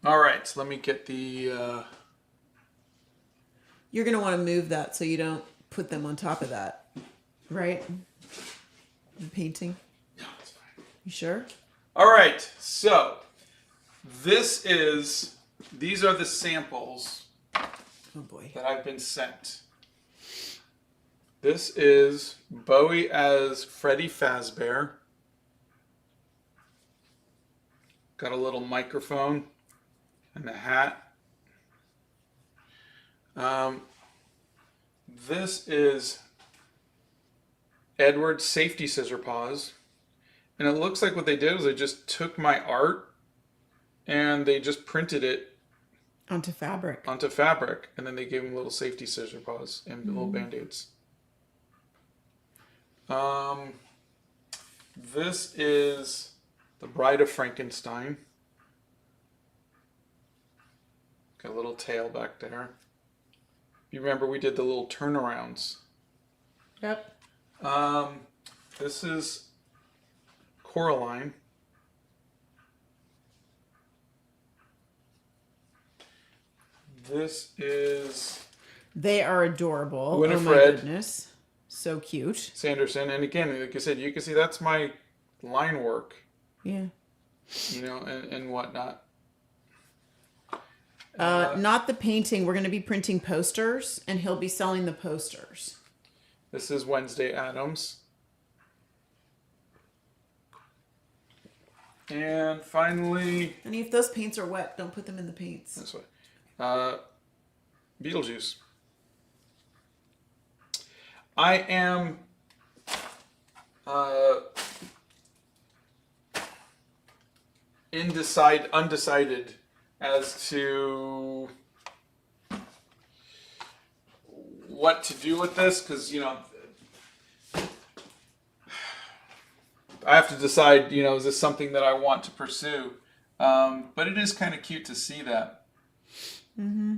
All right, so let me get the... You're going to want to move that so you don't put them on top of that, right? The painting. No, it's fine. You sure? All right, so these are the samples Oh boy. that I've been sent. This is Bowie as Freddy Fazbear. Got a little microphone and a hat. This is Edward's safety scissor paws. And it looks like what they did was they just took my art and they just printed it Onto fabric. and then they gave him little safety scissor paws and little band-aids. This is the Bride of Frankenstein. Got a little tail back there. You remember we did the little turnarounds. Yep. This is Coraline. This is They are adorable. Winifred. Oh my goodness. So cute. Sanderson. And again, like I said, you can see that's my line work, Yeah. and whatnot. Not the painting. We're going to be printing posters, and he'll be selling the posters. This is Wednesday Addams. And finally, And if those paints are wet, don't put them in the paints. this way, Beetlejuice. I am undecided as to what to do with this, because I have to decide, is this something that I want to pursue? But it is kind of cute to see that. Mm-hmm.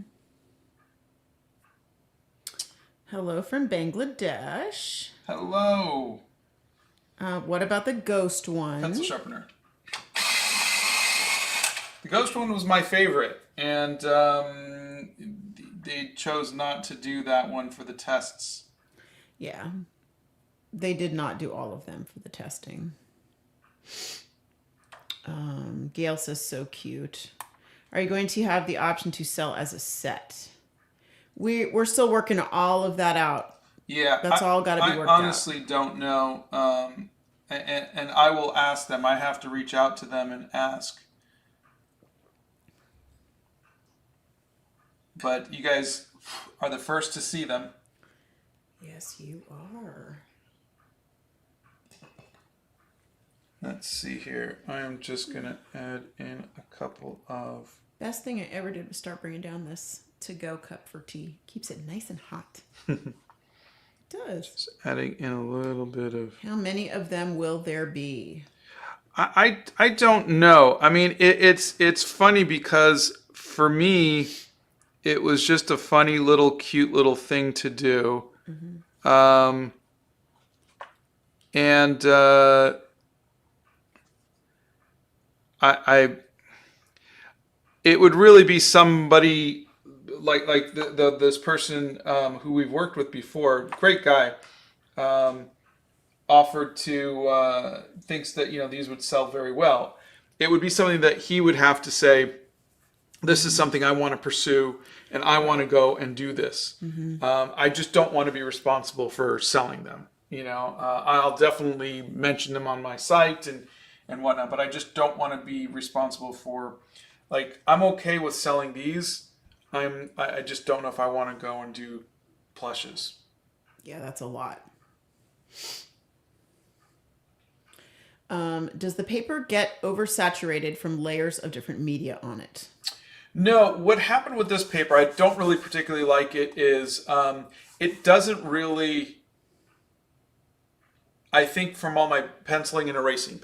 Hello from Bangladesh. Hello. What about the ghost one? Pencil sharpener. The ghost one was my favorite, and they chose not to do that one for the tests. Yeah. They did not do all of them for the testing. Gail says, so cute. Are you going to have the option to sell as a set? We're still working all of that out. Yeah, That's all got to be worked out. I honestly don't know, and I will ask them. I have to reach out to them and ask. But you guys are the first to see them. Yes, you are. Let's see here. I am just going to add in a couple of... Best thing I ever did was start bringing down this to-go cup for tea. Keeps it nice and hot. It does. Just adding in a little bit of... How many of them will there be? I don't know. I mean, it's funny because for me, it was just a funny little, cute little thing to do. Mm-hmm. It would really be somebody like this person who we've worked with before, great guy, offered to thinks that these would sell very well. It would be something that he would have to say, this is something I want to pursue, and I want to go and do this. Mm-hmm. I just don't want to be responsible for selling them. I'll definitely mention them on my site and whatnot, but I just don't want to be responsible for, I'm okay with selling these. I just don't know if I want to go and do plushes. Yeah, that's a lot. Does the paper get oversaturated from layers of different media on it? No, what happened with this paper, I don't really particularly like it, is it doesn't really... I think from all my penciling and erasing,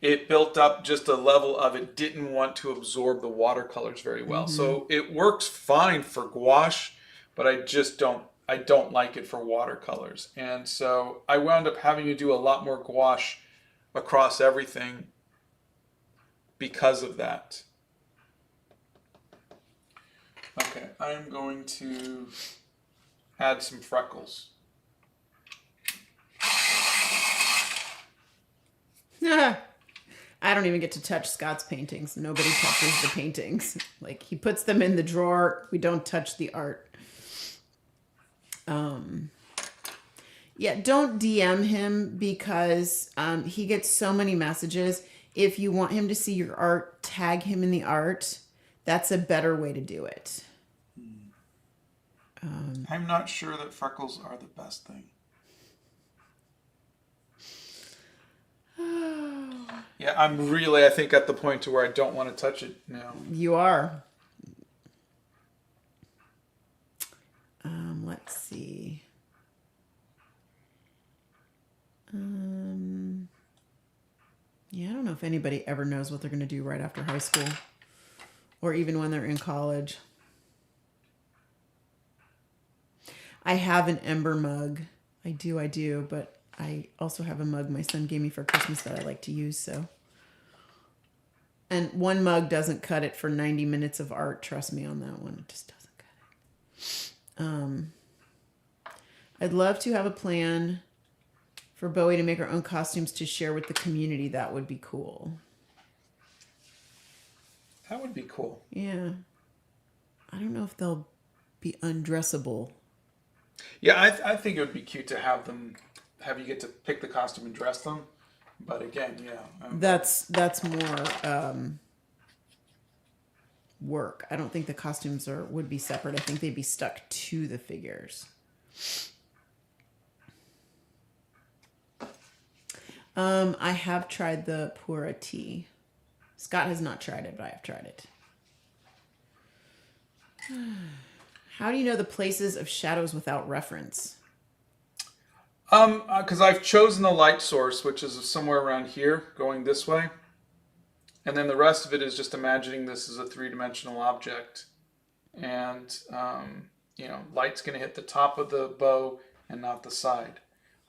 it built up just a level of it didn't want to absorb the watercolors very well. Mm-hmm. So it works fine for gouache, but I just don't I don't like it for watercolors. And so I wound up having to do a lot more gouache across everything because of that. Okay, I'm going to add some freckles. I don't even get to touch Scott's paintings. Nobody touches the paintings. Like, he puts them in the drawer. We don't touch the art. Yeah, don't DM him because he gets so many messages. If you want him to see your art, tag him in the art. That's a better way to do it. I'm not sure that freckles are the best thing. Yeah, I'm really, I think, at the point to where I don't want to touch it now. You are. Let's see. Yeah, I don't know if anybody ever knows what they're going to do right after high school or even when they're in college. I have an ember mug. I do, but I also have a mug my son gave me for Christmas that I like to use, so. And one mug doesn't cut it for 90 minutes of art. Trust me on that one. It just doesn't cut it. I'd love to have a plan for Bowie to make our own costumes to share with the community. That would be cool. That would be cool. Yeah. I don't know if they'll be undressable. Yeah, I think it would be cute to have you get to pick the costume and dress them. But again, yeah. That's more work. I don't think the costumes would be separate. I think they'd be stuck to the figures. I have tried the Pura tea. Scott has not tried it, but I have tried it. How do you know the places of shadows without reference? Because I've chosen the light source, which is somewhere around here, going this way. And then the rest of it is just imagining this as a three-dimensional object. And, light's going to hit the top of the bow and not the side.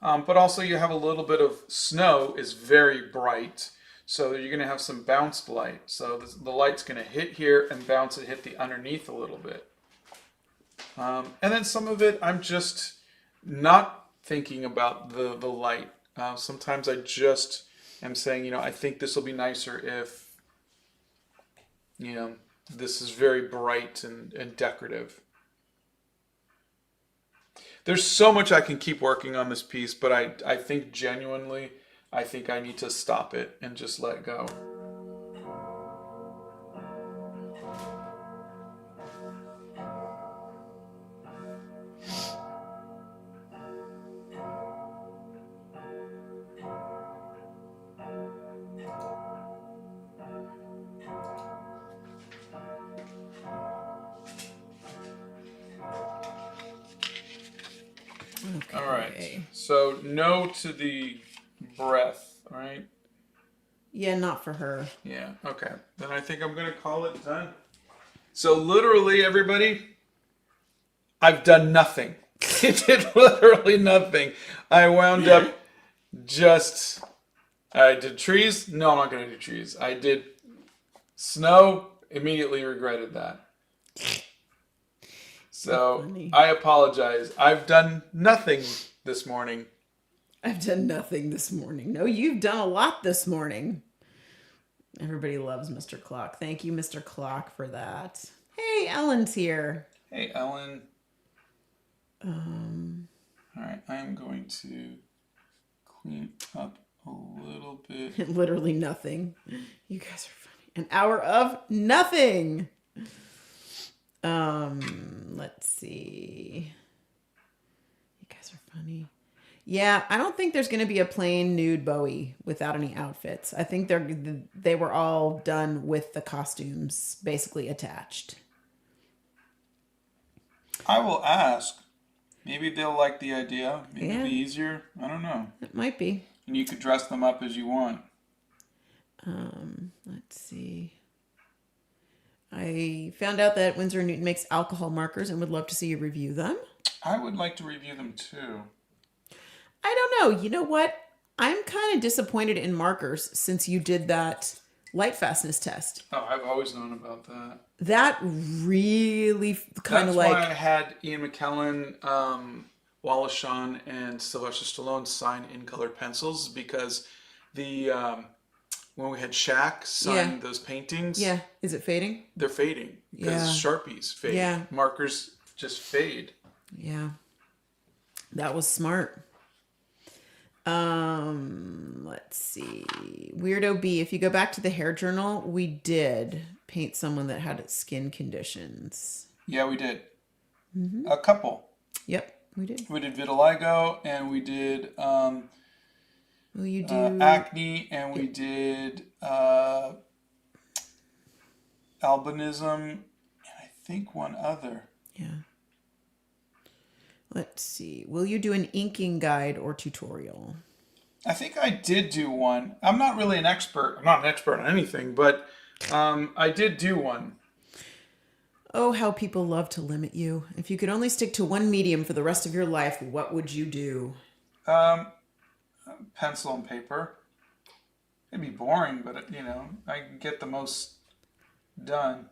But also you have a little bit of snow is very bright. So you're going to have some bounced light. So the light's going to hit here and bounce and hit the underneath a little bit. And then some of it, I'm just not thinking about the light. Sometimes I just am saying, I think this will be nicer if, this is very bright and decorative. There's so much I can keep working on this piece, but I think genuinely, I think I need to stop it and just let go. Okay. All right. So no to the breath, right? Yeah, not for her. Yeah. Okay. Then I think I'm going to call it done. So literally, everybody, I've done nothing. I did literally nothing. I wound up I did trees. No, I'm not going to do trees. I did snow. Immediately regretted that. So I apologize. I've done nothing this morning. I've done nothing this morning. No, you've done a lot this morning. Everybody loves Mr. Clock. Thank you, Mr. Clock, for that. Hey, Ellen's here. Hey, Ellen. All right, I am going to clean up a little bit. Literally nothing. You guys are funny. An hour of nothing. Let's see. You guys are funny. Yeah, I don't think there's going to be a plain nude Bowie without any outfits. I think they were all done with the costumes basically attached. I will ask. Maybe they'll like the idea. Maybe it'll be easier. I don't know. It might be. And you could dress them up as you want. Let's see. I found out that Winsor & Newton makes alcohol markers and would love to see you review them. I would like to review them too. I don't know. You know what? I'm kind of disappointed in markers since you did that light fastness test. Oh, I've always known about that. That really kind of That's why like, I had Ian McKellen, Wallace Shawn, and Sylvester Stallone sign in colored pencils because the when we had Shaq sign yeah, those paintings, yeah. Is it fading? they're fading because Yeah, Sharpies fade. yeah, Markers just fade. yeah. That was smart. Let's see. Weirdo B, if you go back to the hair journal, we did paint someone that had skin conditions. Yeah, we did. A couple. Yep, we did. We did vitiligo, and we did Will you do acne, and we did albinism, and I think one other. Yeah. Let's see. Will you do an inking guide or tutorial? I think I did do one. I'm not really an expert. I'm not an expert on anything, but I did do one. Oh, how people love to limit you. If you could only stick to one medium for the rest of your life, what would you do? Pencil and paper. It'd be boring, but I can get the most done.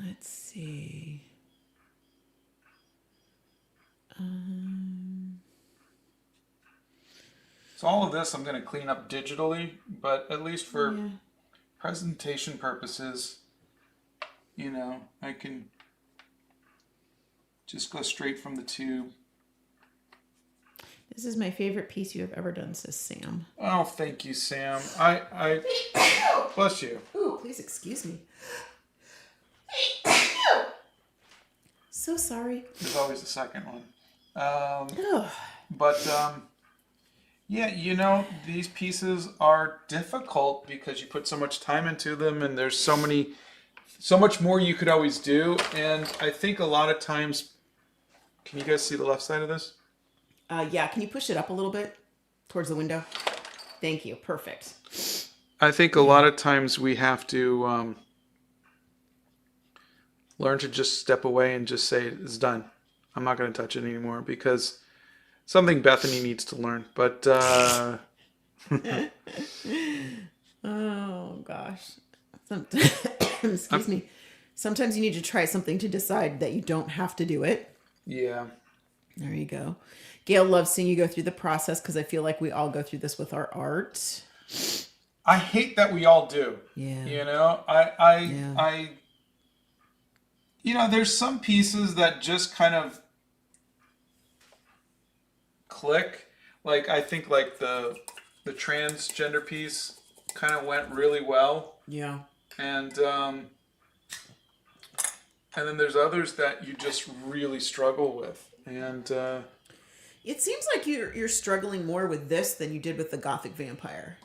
Let's see. So all of this I'm going to clean up digitally, but at least for presentation purposes, I can just go straight from the tube. This is my favorite piece you have ever done, says Sam. Oh, thank you, Sam. I bless you. Ooh, please excuse me. So sorry. There's always the second one. Ugh. But yeah, these pieces are difficult because you put so much time into them, and there's so much more you could always do. And I think a lot of times, can you guys see the left side of this? Yeah, can you push it up a little bit towards the window? Thank you. Perfect. I think a lot of times we have to learn to just step away and just say it's done. I'm not going to touch it anymore because something Bethany needs to learn. But oh gosh. Excuse me. Sometimes you need to try something to decide that you don't have to do it. yeah. There you go. Gail loves seeing you go through the process because I feel like we all go through this with our art. I hate that we all do. Yeah. I there's some pieces that just kind of click. Like I think like the transgender piece kind of went really well. Yeah. And then there's others that you just really struggle with. And it seems like you're struggling more with this than you did with the Gothic Vampire.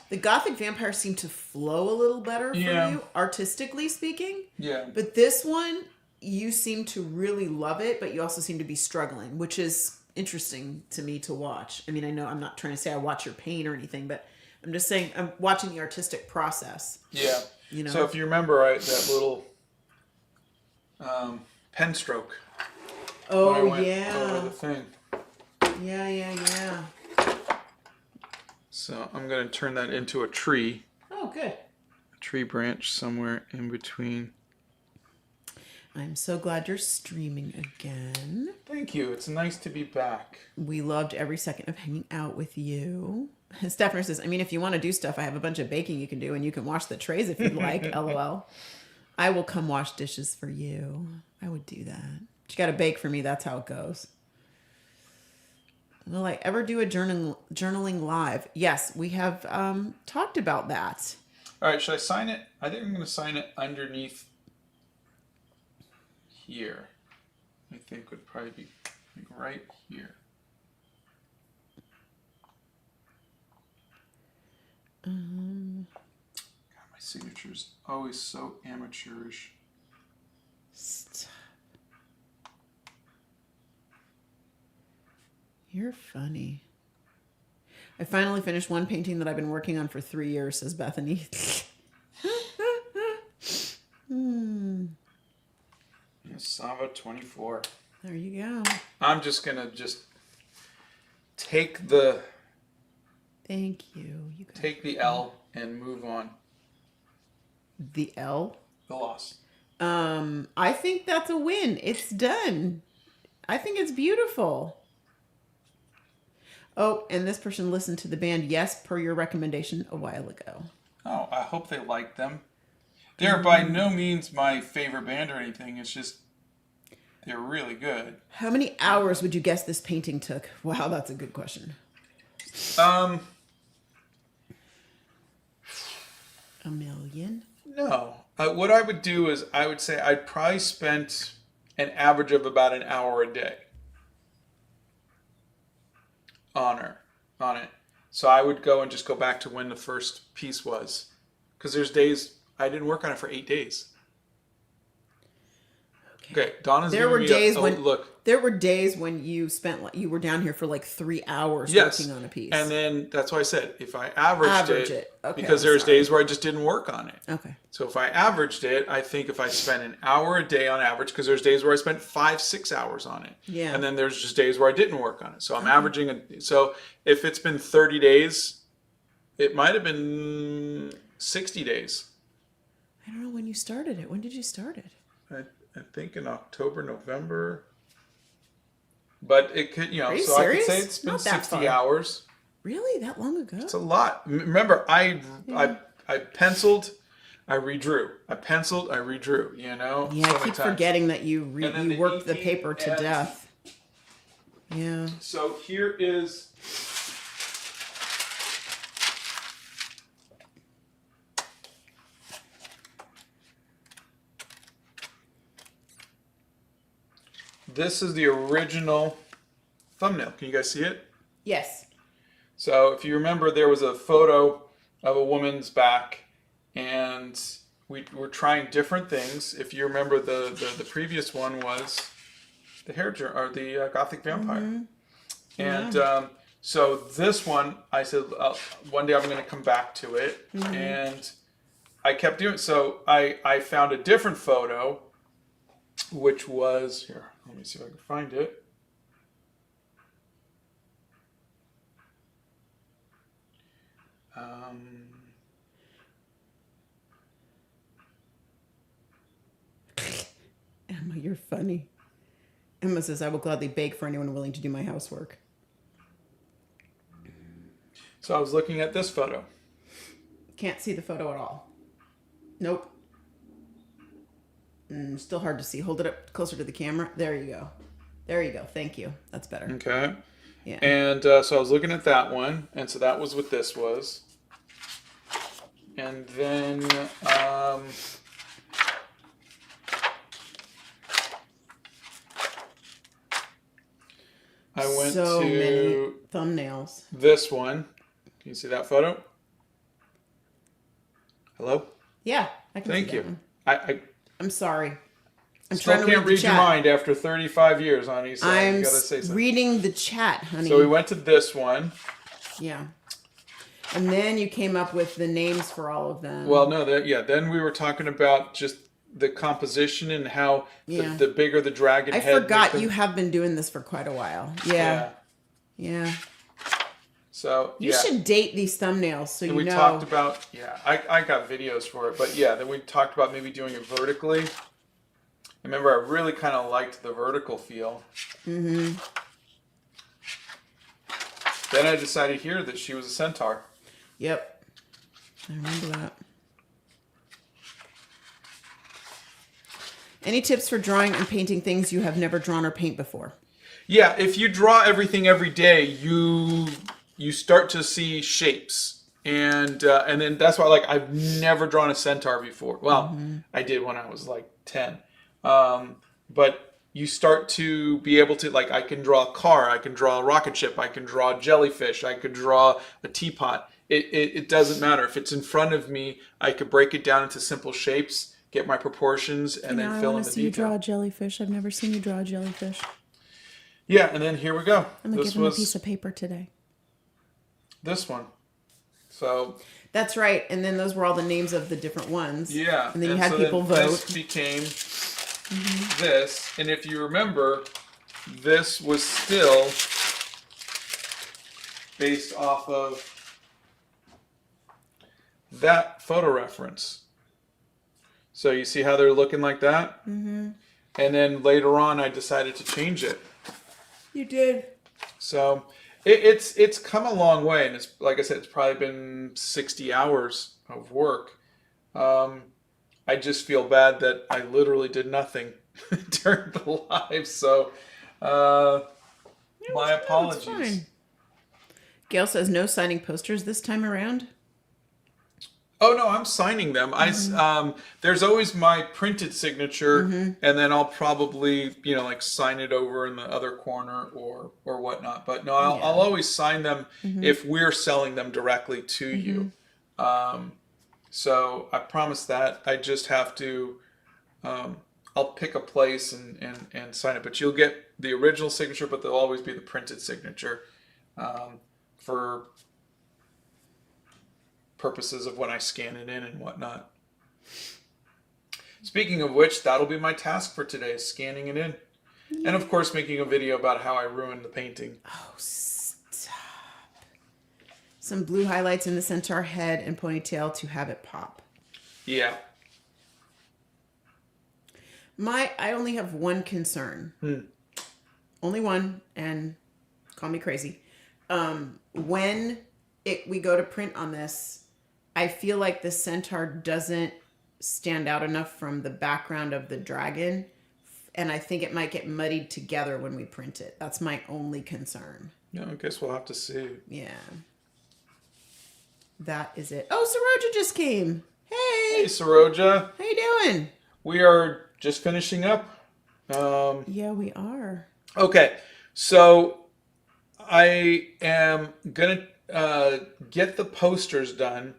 The Gothic Vampire seemed to flow a little better for you, artistically speaking. Yeah. But this one, you seem to really love it, but you also seem to be struggling, which is interesting to me to watch. I mean, I know I'm not trying to say I watch your pain or anything, but I'm just saying I'm watching the artistic process. Yeah. So if you remember, right, that little pen stroke. Oh, yeah. Over the thing. Yeah. So I'm going to turn that into a tree. Oh, good. A tree branch somewhere in between. I'm so glad you're streaming again. Thank you. It's nice to be back. We loved every second of hanging out with you. Stephanie says, I mean, if you want to do stuff, I have a bunch of baking you can do, and you can wash the trays if you'd like. LOL. I will come wash dishes for you. I would do that. But you got to bake for me. That's how it goes. Will I ever do a journaling live? Yes, we have talked about that. All right, should I sign it? I think I'm going to sign it underneath here. I think would probably be like right here. God, my signature's always so amateurish. Stop. You're funny. I finally finished one painting that I've been working on for 3 years, says Bethany. Sava 24. There you go. I'm just gonna take the Thank you. You got take the L and move on. the L. The loss. I think that's a win. It's done. I think it's beautiful. Oh, and this person listened to the band Yes per your recommendation a while ago. Oh, I hope they like them. They're by no means my favorite band or anything. It's just they're really good. How many hours would you guess this painting took? Wow, that's a good question. Um, A million? no. What I would do is I would say I'd probably spent an average of about an hour a day on it. So I would go and just go back to when the first piece was, because there's days I didn't work on it for 8 days. Okay, Donna's There were giving me days a when look. there were days when you were down here for like 3 hours Yes, working on a piece. and then that's why I said if I averaged it. Okay, because I'm there's sorry. days where I just didn't work on it. Okay. So if I averaged it, I think if I spent an hour a day on average, because there's days where I spent 5-6 hours on it. Yeah. And then there's just days where I didn't work on it. So I'm averaging so if it's been 30 days, it might have been 60 days. I don't know when you started it. When did you start it? I think in October, November. But it could, Are you so serious? I could say it's been Not that 60 far. hours. Really? That long ago? It's a lot. Remember, I penciled, I redrew. I penciled, I redrew. Yeah, so I many keep times. forgetting that you And then the worked the inking paper to and- death. Yeah. So here is. This is the original thumbnail. Can you guys see it? Yes. So if you remember, there was a photo of a woman's back, and we were trying different things. If you remember, the previous one was the the Gothic vampire, and so this one, I said one day I'm going to come back to it, and I kept doing. So I found a different photo, which was here. Let me see if I can find it. Emma, you're funny. Emma says, I will gladly bake for anyone willing to do my housework. So I was looking at this photo. Can't see the photo at all. Nope. Still hard to see. Hold it up closer to the camera. There you go. There you go. Thank you. That's better. Okay. Yeah. And so I was looking at that one, and so that was what this was. And then I went so many to thumbnails. this one. Can you see that photo? Hello? Yeah, I can Thank see you. that one. I I'm sorry. I'm still trying to can't read read the your chat. mind after 35 years, honey, so you I'm gotta say something. reading the chat, honey. So we went to this one. Yeah. And then you came up with the names for all of them. Well, no, then we were talking about just the composition and how Yeah. the bigger the dragon I head. forgot makes you them- have been doing this for quite a while. Yeah. Yeah. So You should date these thumbnails so And you we know. talked about I got videos for it, but yeah, then we talked about maybe doing it vertically. Remember, I really kind of liked the vertical feel. Mm-hmm. Then I decided here that she was a centaur. Yep. I remember that. Any tips for drawing and painting things you have never drawn or paint before? Yeah, if you draw everything every day, you start to see shapes, and then that's why I've never drawn a centaur before. Well, I did when I was like 10, but you start to be able to I can draw a car, I can draw a rocket ship, I can draw a jellyfish, I could draw a teapot. It doesn't matter if it's in front of me. I could break it down into simple shapes, get my proportions, and then fill in the see you detail. draw a jellyfish. I've never seen you draw a jellyfish. Yeah, and then here we go. I'm gonna give him a piece of paper today. This one. So That's right. And then those were all the names of the different ones. yeah, And then you had people vote. This became this. And if you remember, this was still based off of that photo reference. So you see how they're looking like that? Mm-hmm. And then later on, I decided to change it. You did. So it's come a long way, and it's like I said, it's probably been 60 hours of work. I just feel bad that I literally did nothing during the live. So my apologies. No, it's fine. Gail says no signing posters this time around. Oh no, I'm signing them. There's always my printed signature, and then I'll probably like sign it over in the other corner or whatnot. But no, I'll always sign them if we're selling them directly to you. So I promise that. I just have to. I'll pick a place and sign it, but you'll get the original signature, but there'll always be the printed signature for purposes of when I scan it in and whatnot. Speaking of which, that'll be my task for today, scanning it in. Yeah. And of course, making a video about how I ruined the painting. Oh, stop. Some blue highlights in the Centaur head and ponytail to have it pop. Yeah. I only have one concern. Only one, and call me crazy. When we go to print on this, I feel like the Centaur doesn't stand out enough from the background of the dragon, and I think it might get muddied together when we print it. That's my only concern. Yeah, I guess we'll have to see. Yeah. That is it. Oh, Saroja just came. Hey. Hey, Saroja. How you doing? We are just finishing up. Yeah, we are. Okay, so I am going to get the posters done.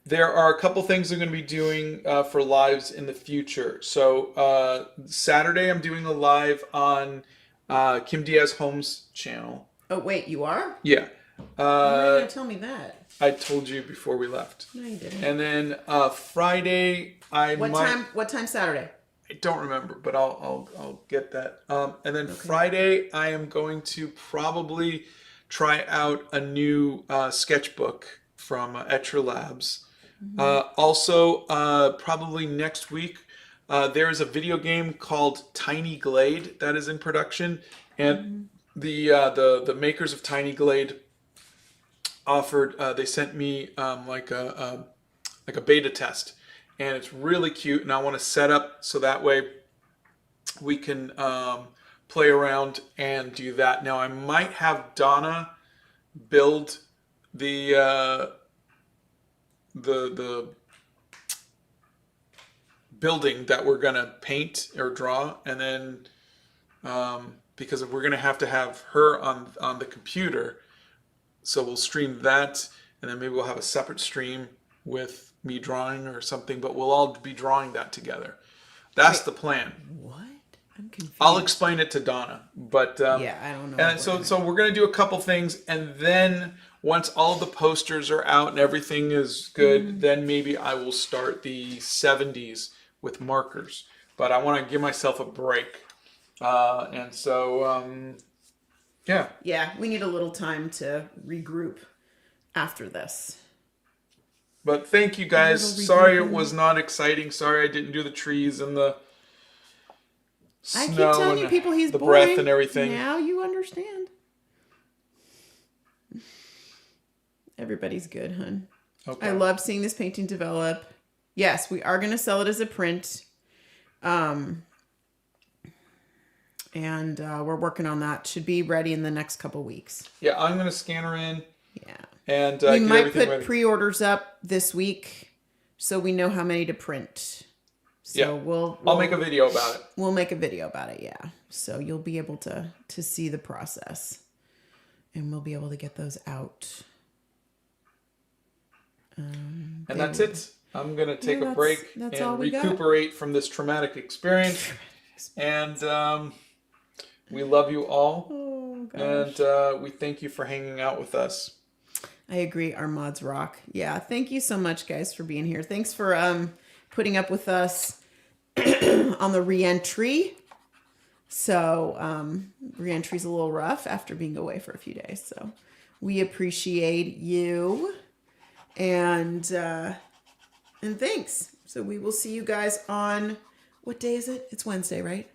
There are a couple things I'm going to be doing for lives in the future. So Saturday I'm doing a live on Kim Diaz Home's channel. Oh, wait, you are? Yeah. Why are you going to tell me that? I told you before we left. No, you didn't. And then Friday What time Saturday? I don't remember, but I'll get that. And then Friday I am going to probably try out a new sketchbook from Etcher Labs. Also, probably next week, there is a video game called Tiny Glade that is in production, and the makers of Tiny Glade offered. They sent me like a beta test, and it's really cute. And I want to set up so that way we can play around and do that. Now I might have Donna build the building that we're gonna paint or draw, and then because we're gonna have to have her on the computer, so we'll stream that, and then maybe we'll have a separate stream with me drawing or something, but we'll all be drawing that together. That's the plan. What? I'm confused. I'll explain it to Donna, but yeah, I don't know. And so we're gonna do a couple things, and then once all of the posters are out and everything is good, then maybe I will start the 70s with markers. But I want to give myself a break, and so yeah. Yeah, we need a little time to regroup after this. But thank you guys. Sorry it was not exciting. Sorry I didn't do the trees and the snow. I keep telling you people he's the boring. breath and everything. Now you understand. Everybody's good, hun. Okay. I love seeing this painting develop. Yes, we are going to sell it as a print. And we're working on that. Should be ready in the next couple weeks. Yeah, I'm going to scan her in. Yeah. And we might put pre-orders up this week so we know how many to print. So yeah. I'll make a video about it. We'll make a video about it, yeah. So you'll be able to see the process. And we'll be able to get those out. And that's it. I'm going to take a break and recuperate from this traumatic experience. And we love you all. Oh, gosh. And we thank you for hanging out with us. I agree. Our mods rock. Yeah. Thank you so much, guys, for being here. Thanks for putting up with us on the reentry. So reentry's a little rough after being away for a few days. So we appreciate you, and thanks. So we will see you guys on, what day is it? It's Wednesday, right?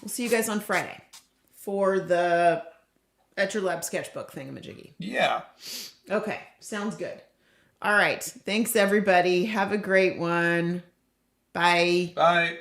We'll see you guys on Friday for the At Your Lab sketchbook thingamajiggy. Yeah. Okay, sounds good. All right. Thanks, everybody. Have a great one. Bye. Bye.